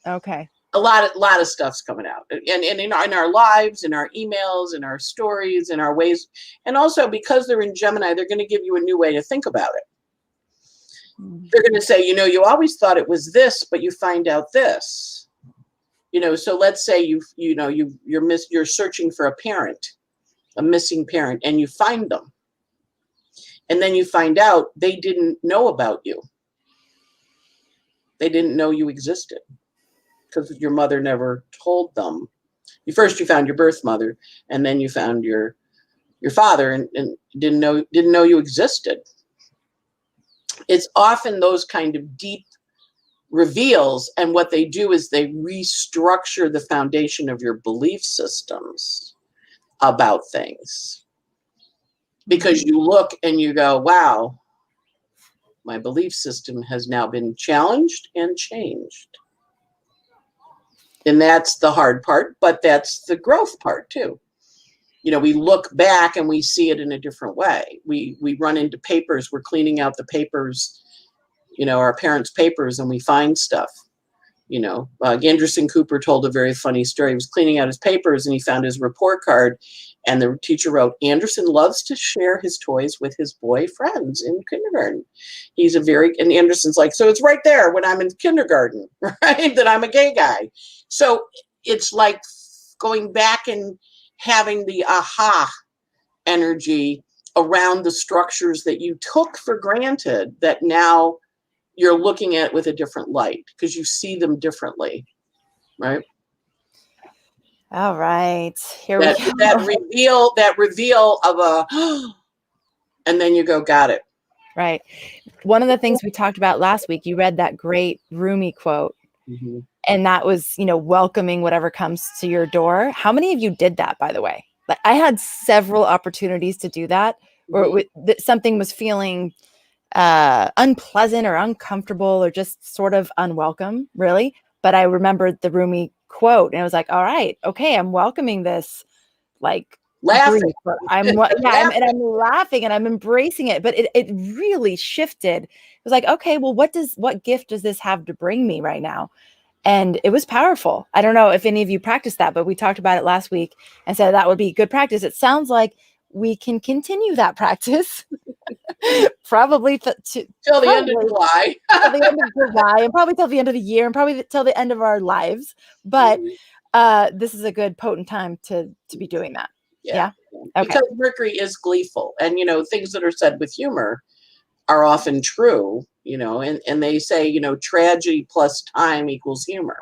S1: Okay.
S2: A lot of stuff's coming out. And in our lives, in our emails, in our stories, in our ways. And also because they're in Gemini, they're going to give you a new way to think about it. They're going to say, you always thought it was this, but you find out this. So let's say you're searching for a missing parent, and you find them. And then you find out they didn't know about you. They didn't know you existed because your mother never told them. You found your birth mother, and then you found your father, and didn't know you existed. It's often those kind of deep reveals, and what they do is they restructure the foundation of your belief systems about things, because you look and you go, wow, my belief system has now been challenged and changed. And that's the hard part, but that's the growth part too. We look back and we see it in a different way. We run into papers, we're cleaning out the papers, our parents' papers, and we find stuff. Anderson Cooper told a very funny story. He was cleaning out his papers and he found his report card, and the teacher wrote, "Anderson loves to share his toys with his boy friends in kindergarten." And Anderson's like, so it's right there when I'm in kindergarten, right? That I'm a gay guy. So it's like going back and having the aha energy around the structures that you took for granted, that now you're looking at with a different light because you see them differently, right?
S1: All right, here
S2: we go. That reveal of and then you go, got it.
S1: Right. One of the things we talked about last week, you read that great Rumi quote, and that was, welcoming whatever comes to your door. How many of you did that, by the way? Like, I had several opportunities to do that, where something was feeling unpleasant or uncomfortable or just sort of unwelcome, really. But I remembered the Rumi quote, and I was like, all right, okay, I'm welcoming this, like,
S2: laughing.
S1: I'm laughing and I'm embracing it. But it really shifted. It was like, okay, well, what gift does this have to bring me right now? And it was powerful. I don't know if any of you practiced that, but we talked about it last week and said that would be good practice. It sounds like we can continue that practice probably till
S2: the end of July.
S1: Till the end of July, and probably till the end of the year, and probably till the end of our lives. But this is a good potent time to be doing that. Yeah. Okay.
S2: Because Mercury is gleeful, and things that are said with humor are often true, and they say, tragedy plus time equals humor.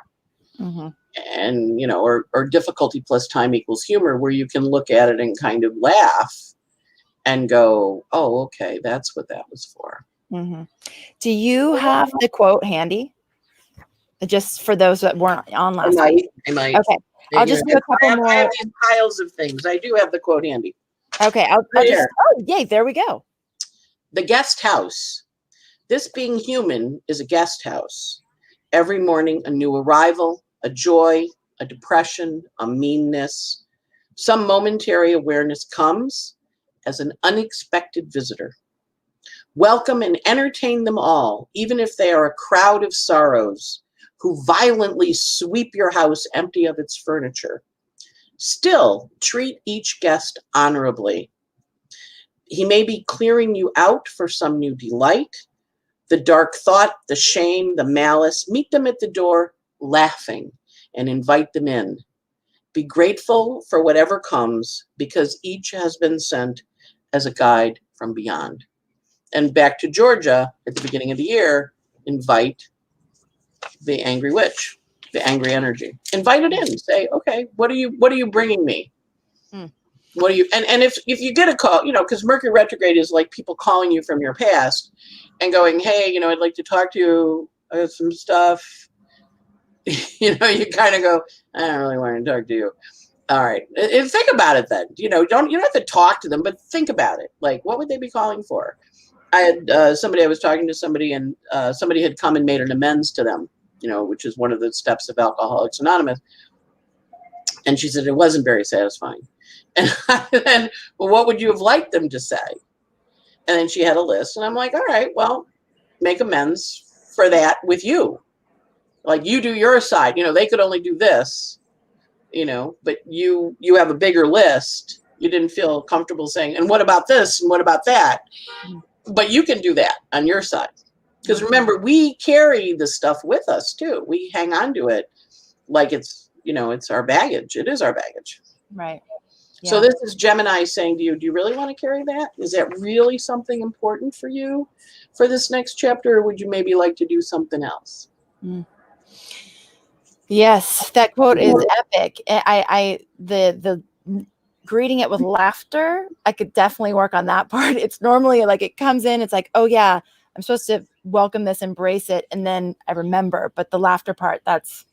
S2: And, or difficulty plus time equals humor, where you can look at it and kind of laugh and go, oh, okay, that's what that was for.
S1: Do you have the quote handy? Just for those that weren't on last week.
S2: I might.
S1: Okay. I'll just do a couple more.
S2: I have these piles of things. I do have the quote handy.
S1: Okay. I'll just, yay, there we go.
S2: The guest house. This being human is a guest house. Every morning, a new arrival, a joy, a depression, a meanness. Some momentary awareness comes as an unexpected visitor. Welcome and entertain them all, even if they are a crowd of sorrows who violently sweep your house empty of its furniture. Still, treat each guest honorably. He may be clearing you out for some new delight. The dark thought, the shame, the malice, meet them at the door laughing and invite them in. Be grateful for whatever comes, because each has been sent as a guide from beyond. And back to Georgia at the beginning of the year, invite the angry witch, the angry energy. Invite it in. Say, okay, what are you bringing me? What are you? And if you get a call, because Mercury retrograde is like people calling you from your past and going, hey, I'd like to talk to you. I have some stuff. You kind of go, I don't really want to talk to you. All right, and think about it then. You don't have to talk to them, but think about it. Like, what would they be calling for? I had I was talking to somebody, and somebody had come and made an amends to them, which is one of the steps of Alcoholics Anonymous. And she said it wasn't very satisfying. And then, well, what would you have liked them to say? And then she had a list, and I'm like, all right, well, make amends for that with you. Like, you do your side. They could only do this, but you have a bigger list. You didn't feel comfortable saying, and what about this? And what about that? But you can do that on your side. Because remember, we carry the stuff with us too. We hang on to it like it's it's our baggage. It is our baggage.
S1: Right. Yeah.
S2: So this is Gemini saying to you, do you really want to carry that? Is that really something important for you for this next chapter? Or would you maybe like to do something else?
S1: Yes, that quote is epic. The greeting it with laughter, I could definitely work on that part. It's normally like it comes in, it's like, oh yeah, I'm supposed to welcome this, embrace it, and then I remember. But the laughter part, that's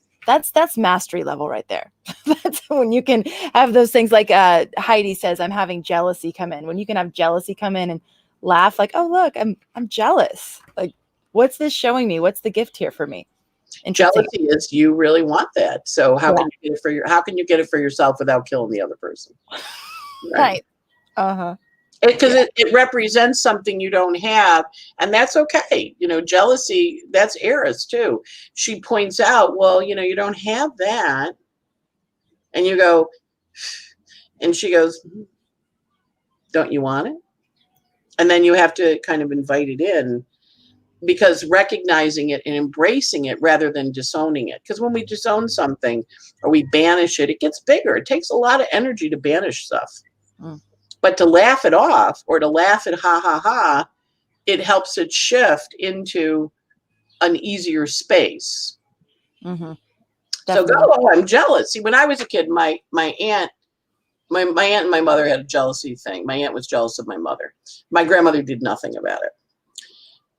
S1: mastery level right there. That's when you can have those things like Heidi says, I'm having jealousy come in. When you can have jealousy come in and laugh like, oh look, I'm jealous. Like, what's this showing me? What's the gift here for me?
S2: Jealousy is you really want that. So how can you get it for yourself without killing the other person?
S1: Right. Uh-huh.
S2: Because it represents something you don't have, and that's okay. Jealousy, that's Eris too. She points out, well, you don't have that. And you go, and she goes, don't you want it? And then you have to kind of invite it in, because recognizing it and embracing it rather than disowning it. Because when we disown something or we banish it, it gets bigger. It takes a lot of energy to banish stuff. But to laugh it off or to laugh at ha ha ha, it helps it shift into an easier space.
S1: Mm-hmm.
S2: So go, oh, I'm jealous. See, when I was a kid, my aunt and my mother had a jealousy thing. My aunt was jealous of my mother. My grandmother did nothing about it.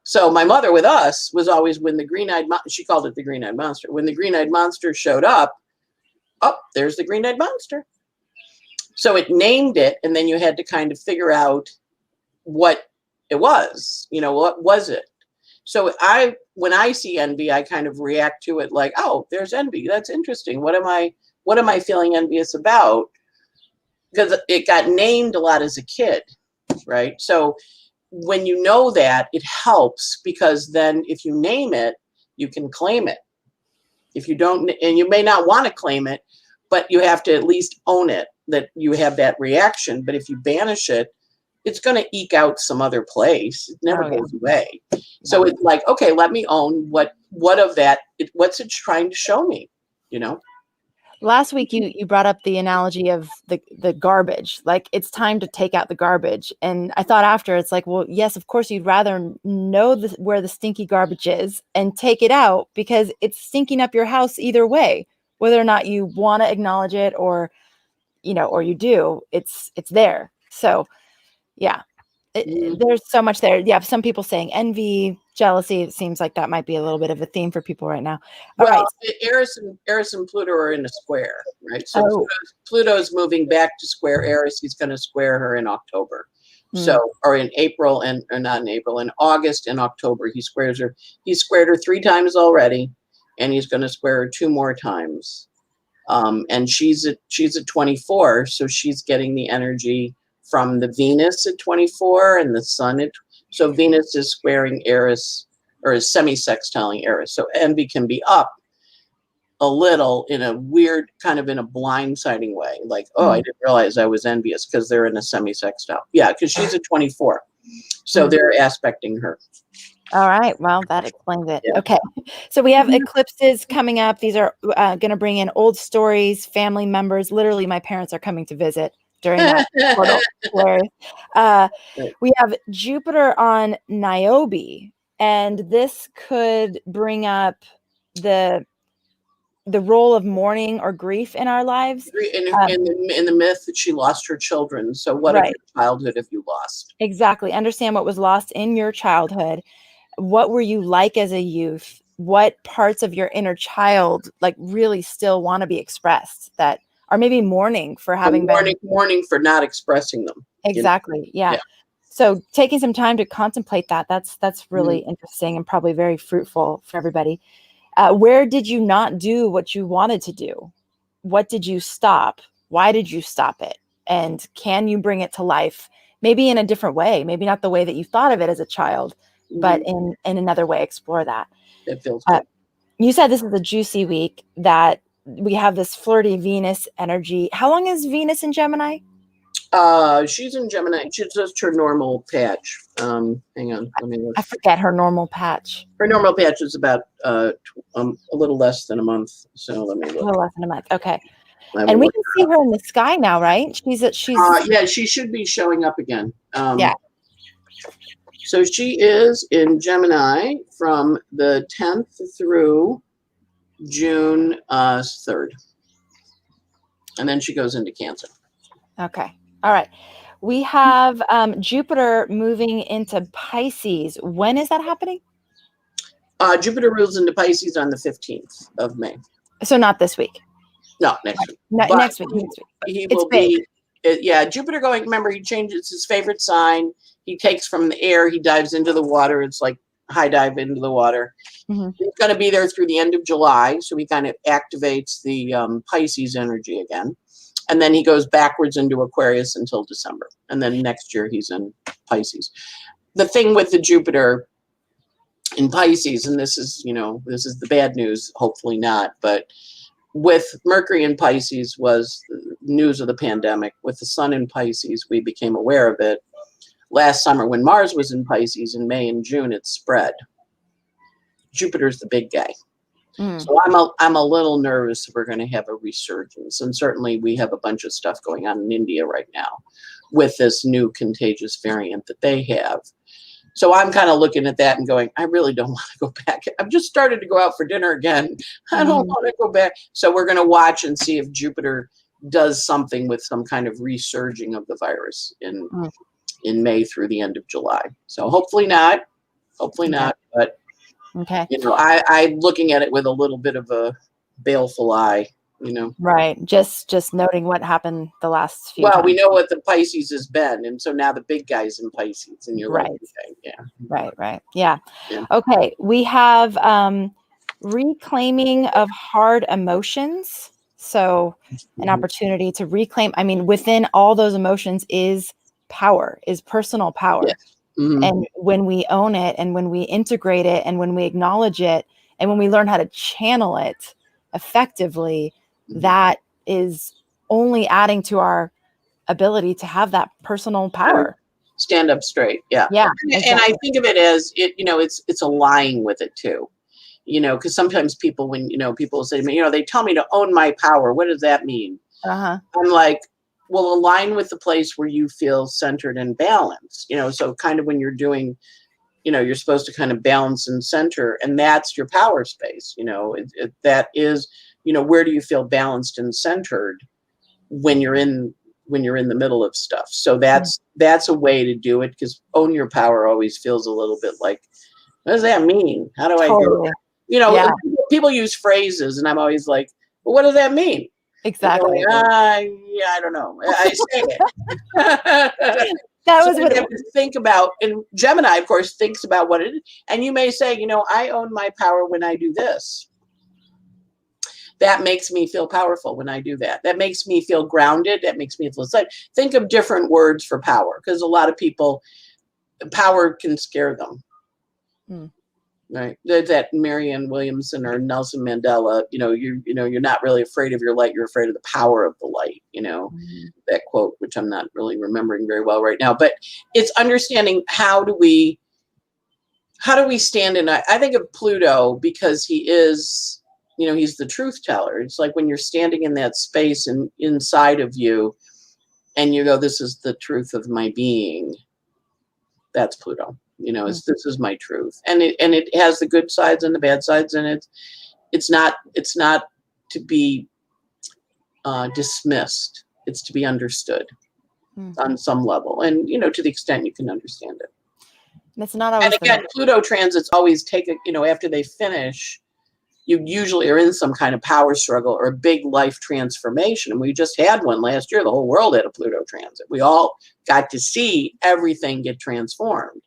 S2: So my mother with us was always, when the green-eyed, she called it the green-eyed monster. When the green-eyed monster showed up, oh, there's the green-eyed monster. So it named it, and then you had to kind of figure out what it was. What was it? So when I see envy, I kind of react to it like, oh, there's envy. That's interesting. What am I feeling envious about? Because it got named a lot as a kid, right? So when you know that, it helps, because then if you name it, you can claim it. If you don't, and you may not want to claim it, but you have to at least own it, that you have that reaction. But if you banish it, it's going to eke out some other place. It never goes away. So it's like, okay, let me own what of that, what's it trying to show me,
S1: Last week you brought up the analogy of the garbage. Like, it's time to take out the garbage. And I thought after, it's like, well, yes, of course you'd rather know where the stinky garbage is and take it out, because it's stinking up your house either way, whether or not you want to acknowledge it or you do, it's there. So yeah, there's so much there. Yeah. Some people saying envy, jealousy. It seems like that might be a little bit of a theme for people right now. All right.
S2: Eris and Pluto are in a square, right? So Pluto's moving back to square Eris. He's going to square her in October. So, or in April, or not in April, in August and October, he squares her. He squared her 3 times already, and he's going to square her 2 more times. And she's at 24, so she's getting the energy from the Venus at 24 and the Sun so Venus is squaring Eris, or is semi-sextiling Eris. So envy can be up a little in a weird, kind of in a blindsiding way. Like, oh, I didn't realize I was envious because they're in a semi-sextile. Yeah, because she's at 24. So they're aspecting her.
S1: All right. Well, that explains it. Yeah. Okay. So we have eclipses coming up. These are going to bring in old stories, family members. Literally, my parents are coming to visit during that portal. We have Jupiter on Niobe, and this could bring up the role of mourning or grief in our lives.
S2: In the myth that she lost her children. So what of your childhood have you lost?
S1: Exactly. Understand what was lost in your childhood. What were you like as a youth? What parts of your inner child really still want to be expressed, that are maybe mourning for having
S2: mourning for not expressing them.
S1: Exactly. Yeah. So taking some time to contemplate that's really interesting and probably very fruitful for everybody. Where did you not do what you wanted to do? What did you stop? Why did you stop it? And can you bring it to life? Maybe in a different way, maybe not the way that you thought of it as a child, but in another way. Explore that.
S2: It feels good.
S1: You said this is a juicy week, that we have this flirty Venus energy. How long is Venus in Gemini?
S2: She's in Gemini. She's just her normal patch. Hang on, let me look.
S1: I forget her normal patch.
S2: Her normal patch is about a little less than a month. So let me look.
S1: A little less than a month. Okay. And we can see her in the sky now, right? She's
S2: yeah, she should be showing up again.
S1: Yeah.
S2: So she is in Gemini from the 10th through June 3rd. And then she goes into Cancer.
S1: Okay. All right. We have Jupiter moving into Pisces. When is that happening?
S2: Jupiter moves into Pisces on the 15th of May.
S1: So not this week.
S2: No, next week.
S1: Next week.
S2: He will be, yeah, Jupiter going, remember, he changes his favorite sign. He takes from the air, he dives into the water. It's like high dive into the water. Mm-hmm. He's going to be there through the end of July. So he kind of activates the Pisces energy again. And then he goes backwards into Aquarius until December. And then next year he's in Pisces. The thing with the Jupiter in Pisces, and this is the bad news, hopefully not, but with Mercury in Pisces was news of the pandemic. With the sun in Pisces, we became aware of it. Last summer when Mars was in Pisces in May and June, it spread. Jupiter's the big guy. So I'm a little nervous we're going to have a resurgence. And certainly we have a bunch of stuff going on in India right now with this new contagious variant that they have. So I'm kind of looking at that and going, I really don't want to go back. I've just started to go out for dinner again. I don't want to go back. So we're going to watch and see if Jupiter does something with some kind of resurging of the virus in May through the end of July. So hopefully not. Hopefully not. But I'm looking at it with a little bit of a baleful eye,
S1: Right. Just noting what happened the last few times.
S2: We know what the Pisces has been. And so now the big guy's in Pisces. And you're
S1: right.
S2: Like, okay,
S1: yeah. Right. Yeah. Okay. We have reclaiming of hard emotions. So an opportunity to reclaim. I mean, within all those emotions is power, is personal power.
S2: Yes. Mm-hmm.
S1: And when we own it and when we integrate it and when we acknowledge it and when we learn how to channel it effectively, that is only adding to our ability to have that personal power.
S2: Stand up straight. Yeah.
S1: Yeah.
S2: Exactly. And I think of it as it's aligning with it too, because sometimes people, when, people say, they tell me to own my power. What does that mean? I'm like, well, align with the place where you feel centered and balanced, so kind of when you're doing, you're supposed to kind of balance and center, and that's your power space. That is, where do you feel balanced and centered when you're in the middle of stuff? So that's a way to do it, because own your power always feels a little bit like, what does that mean? How do I do it? People use phrases and I'm always like, well, what does that mean?
S1: Exactly.
S2: I don't know. I say it.
S1: That was what
S2: you have to think about. And Gemini, of course, thinks about what it is. And you may say, I own my power when I do this. That makes me feel powerful when I do that. That makes me feel grounded. That makes me feel safe. Think of different words for power, because a lot of people, power can scare them. Right. There's that Marianne Williamson or Nelson Mandela, you're not really afraid of your light. You're afraid of the power of the light, that quote, which I'm not really remembering very well right now, but it's understanding how do we stand in, I think of Pluto because he is, he's the truth teller. It's like when you're standing in that space and inside of you and you go, this is the truth of my being. That's Pluto. This is my truth, and it has the good sides and the bad sides, and it's not to be dismissed. It's to be understood on some level, and to the extent you can understand it.
S1: And it's not always.
S2: And again, Pluto transits always take after they finish, you usually are in some kind of power struggle or a big life transformation, and we just had one last year. The whole world had a Pluto transit. We all got to see everything get transformed.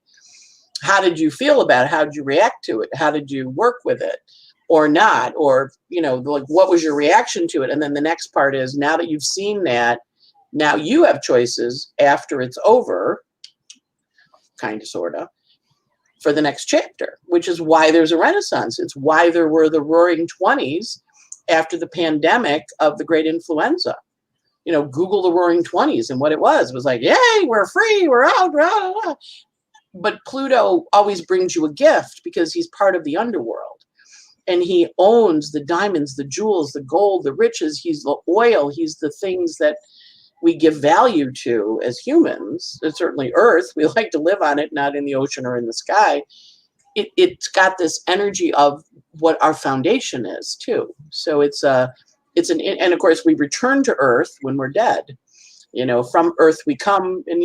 S2: How did you feel about it? How did you react to it? How did you work with it or not? Or, like, what was your reaction to it? And then the next part is, now that you've seen that, now you have choices after it's over, kind of, sort of, for the next chapter, which is why there's a renaissance. It's why there were the roaring 20s after the pandemic of the great influenza. Google the Roaring 20s, and what it was like, yay, we're free, we're out, blah, blah. But Pluto always brings you a gift because he's part of the underworld. And he owns the diamonds, the jewels, the gold, the riches. He's the oil. He's the things that we give value to as humans. And certainly Earth, we like to live on it, not in the ocean or in the sky. It's got this energy of what our foundation is too. So and of course we return to Earth when we're dead. From Earth we come, and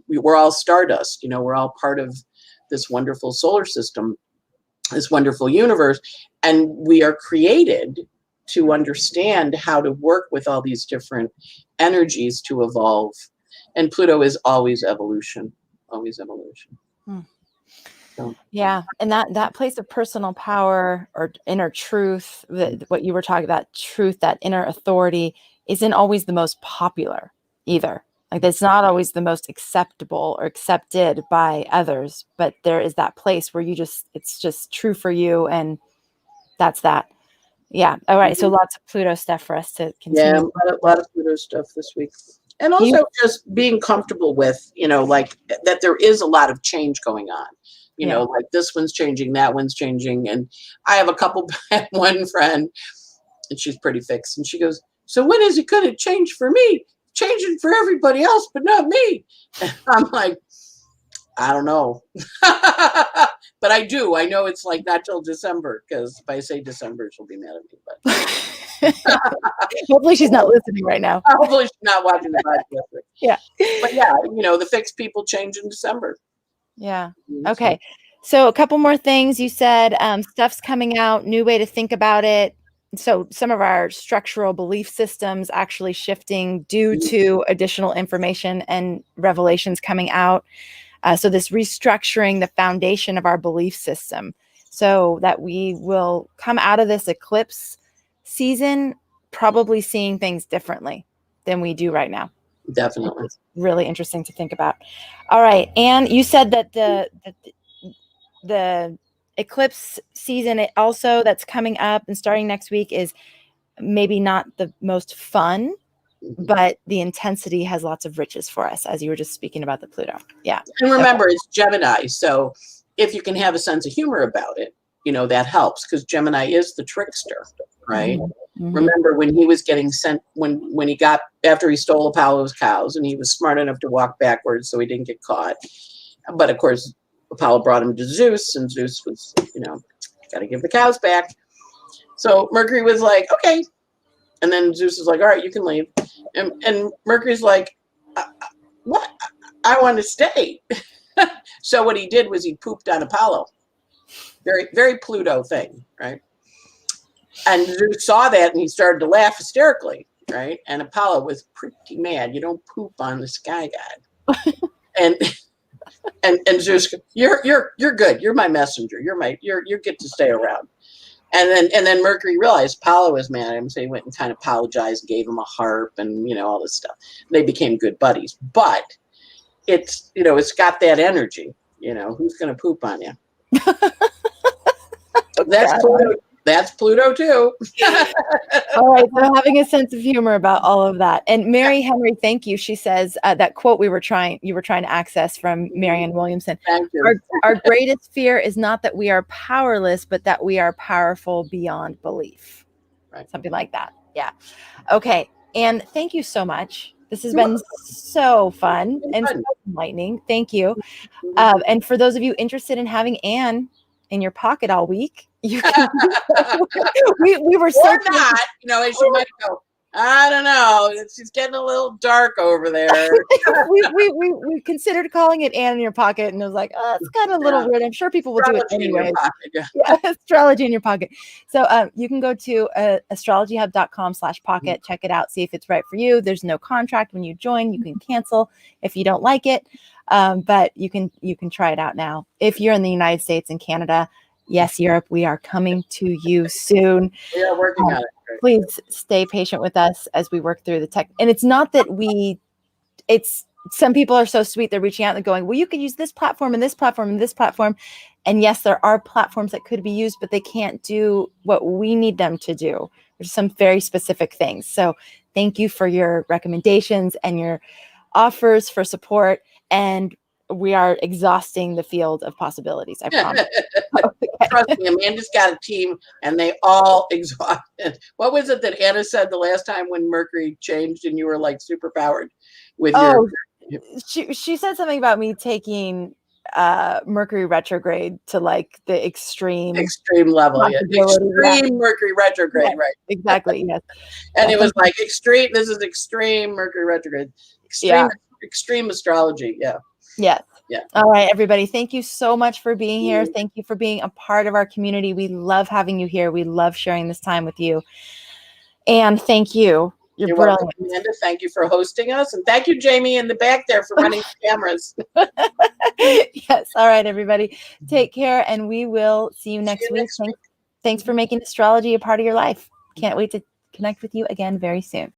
S2: we're all stardust. We're all part of this wonderful solar system, this wonderful universe, and we are created to understand how to work with all these different energies to evolve. And Pluto is always evolution, always evolution. So.
S1: Yeah. And that place of personal power or inner truth, what you were talking about, truth, that inner authority, isn't always the most popular either. Like, it's not always the most acceptable or accepted by others, but there is that place where it's just true for you. And that's that. Yeah. All right. So lots of Pluto stuff for us to continue.
S2: Yeah, a lot of Pluto stuff this week. And also just being comfortable with, like that there is a lot of change going on. Like this one's changing, that one's changing. And I have one friend, and she's pretty fixed. And she goes, so when is it going to change for me? Changing for everybody else, but not me. And I'm like, I don't know. But I do. I know it's like not till December, because if I say December, she'll be mad at me. But
S1: hopefully she's not listening right now.
S2: Hopefully she's not watching the podcast.
S1: Yeah.
S2: But yeah, the fixed people change in December.
S1: Yeah. Okay. So a couple more things. You said stuff's coming out, new way to think about it. So some of our structural belief systems actually shifting due to additional information and revelations coming out. So this restructuring the foundation of our belief system, so that we will come out of this eclipse season probably seeing things differently than we do right now.
S2: Definitely.
S1: It's really interesting to think about. All right. And you said that the eclipse season also that's coming up and starting next week is maybe not the most fun, but the intensity has lots of riches for us, as you were just speaking about the Pluto. Yeah.
S2: And remember, it's Gemini. So if you can have a sense of humor about it, that helps, because Gemini is the trickster, right? Mm-hmm. Remember when he was getting sent, after he stole Apollo's cows, and he was smart enough to walk backwards so he didn't get caught. But of course, Apollo brought him to Zeus, and Zeus was, got to give the cows back. So Mercury was like, okay. And then Zeus was like, all right, you can leave. And Mercury's like, what? I want to stay. So what he did was he pooped on Apollo. Very, very Pluto thing, right? And Zeus saw that, and he started to laugh hysterically, right? And Apollo was pretty mad. You don't poop on the sky god. and Zeus, you're good. You're my messenger. You get to stay around. And then Mercury realized Apollo was mad at him, so he went and kind of apologized, gave him a harp, and all this stuff. They became good buddies. But it's got that energy. Who's going to poop on you? That's Pluto too.
S1: All right, so having a sense of humor about all of that. And Mary Henry, thank you. She says that quote you were trying to access from Marianne Williamson.
S2: Thank you.
S1: Our greatest fear is not that we are powerless, but that we are powerful beyond belief.
S2: Right.
S1: Something like that. Yeah. Okay. And thank you so much. This has been so fun and so enlightening. Thank you. And for those of you interested in having Anne in your pocket all week, you can, we were
S2: or not, as you might go, I don't know, she's getting a little dark over there.
S1: we considered calling it Anne in your pocket, and it was like, it's kind of a little weird. I'm sure people will do it anyway. Yeah, astrology in your pocket. So you can go to astrologyhub.com/pocket, check it out, see if it's right for you. There's no contract when you join. You can cancel if you don't like it, but you can try it out now. If you're in the United States and Canada, yes, Europe, we are coming to you soon.
S2: We are working on it.
S1: Please stay patient with us as we work through the tech. And it's not that some people are so sweet. They're reaching out and going, well, you could use this platform and this platform and this platform. And yes, there are platforms that could be used, but they can't do what we need them to do. There's some very specific things. So Thank you for your recommendations and your offers for support. And we are exhausting the field of possibilities. I promise.
S2: Okay. Trust me, Amanda's got a team and they all exhausted. What was it that Anna said the last time when Mercury changed and you were like super powered with your...
S1: She said something about me taking Mercury retrograde to like the extreme
S2: level. Yeah. Extreme Mercury retrograde, right?
S1: Exactly. Yes.
S2: And it was like extreme. This is extreme Mercury retrograde. Extreme astrology. Yeah.
S1: Yes.
S2: Yeah.
S1: All right, everybody. Thank you so much for being here. Thank you for being a part of our community. We love having you here. We love sharing this time with you. And thank you. You're brilliant.
S2: Welcome, Amanda. Thank you for hosting us. And thank you, Jamie, in the back there for running the cameras.
S1: Yes. All right, everybody. Take care. And we will see you next week. Thanks for making astrology a part of your life. Can't wait to connect with you again very soon.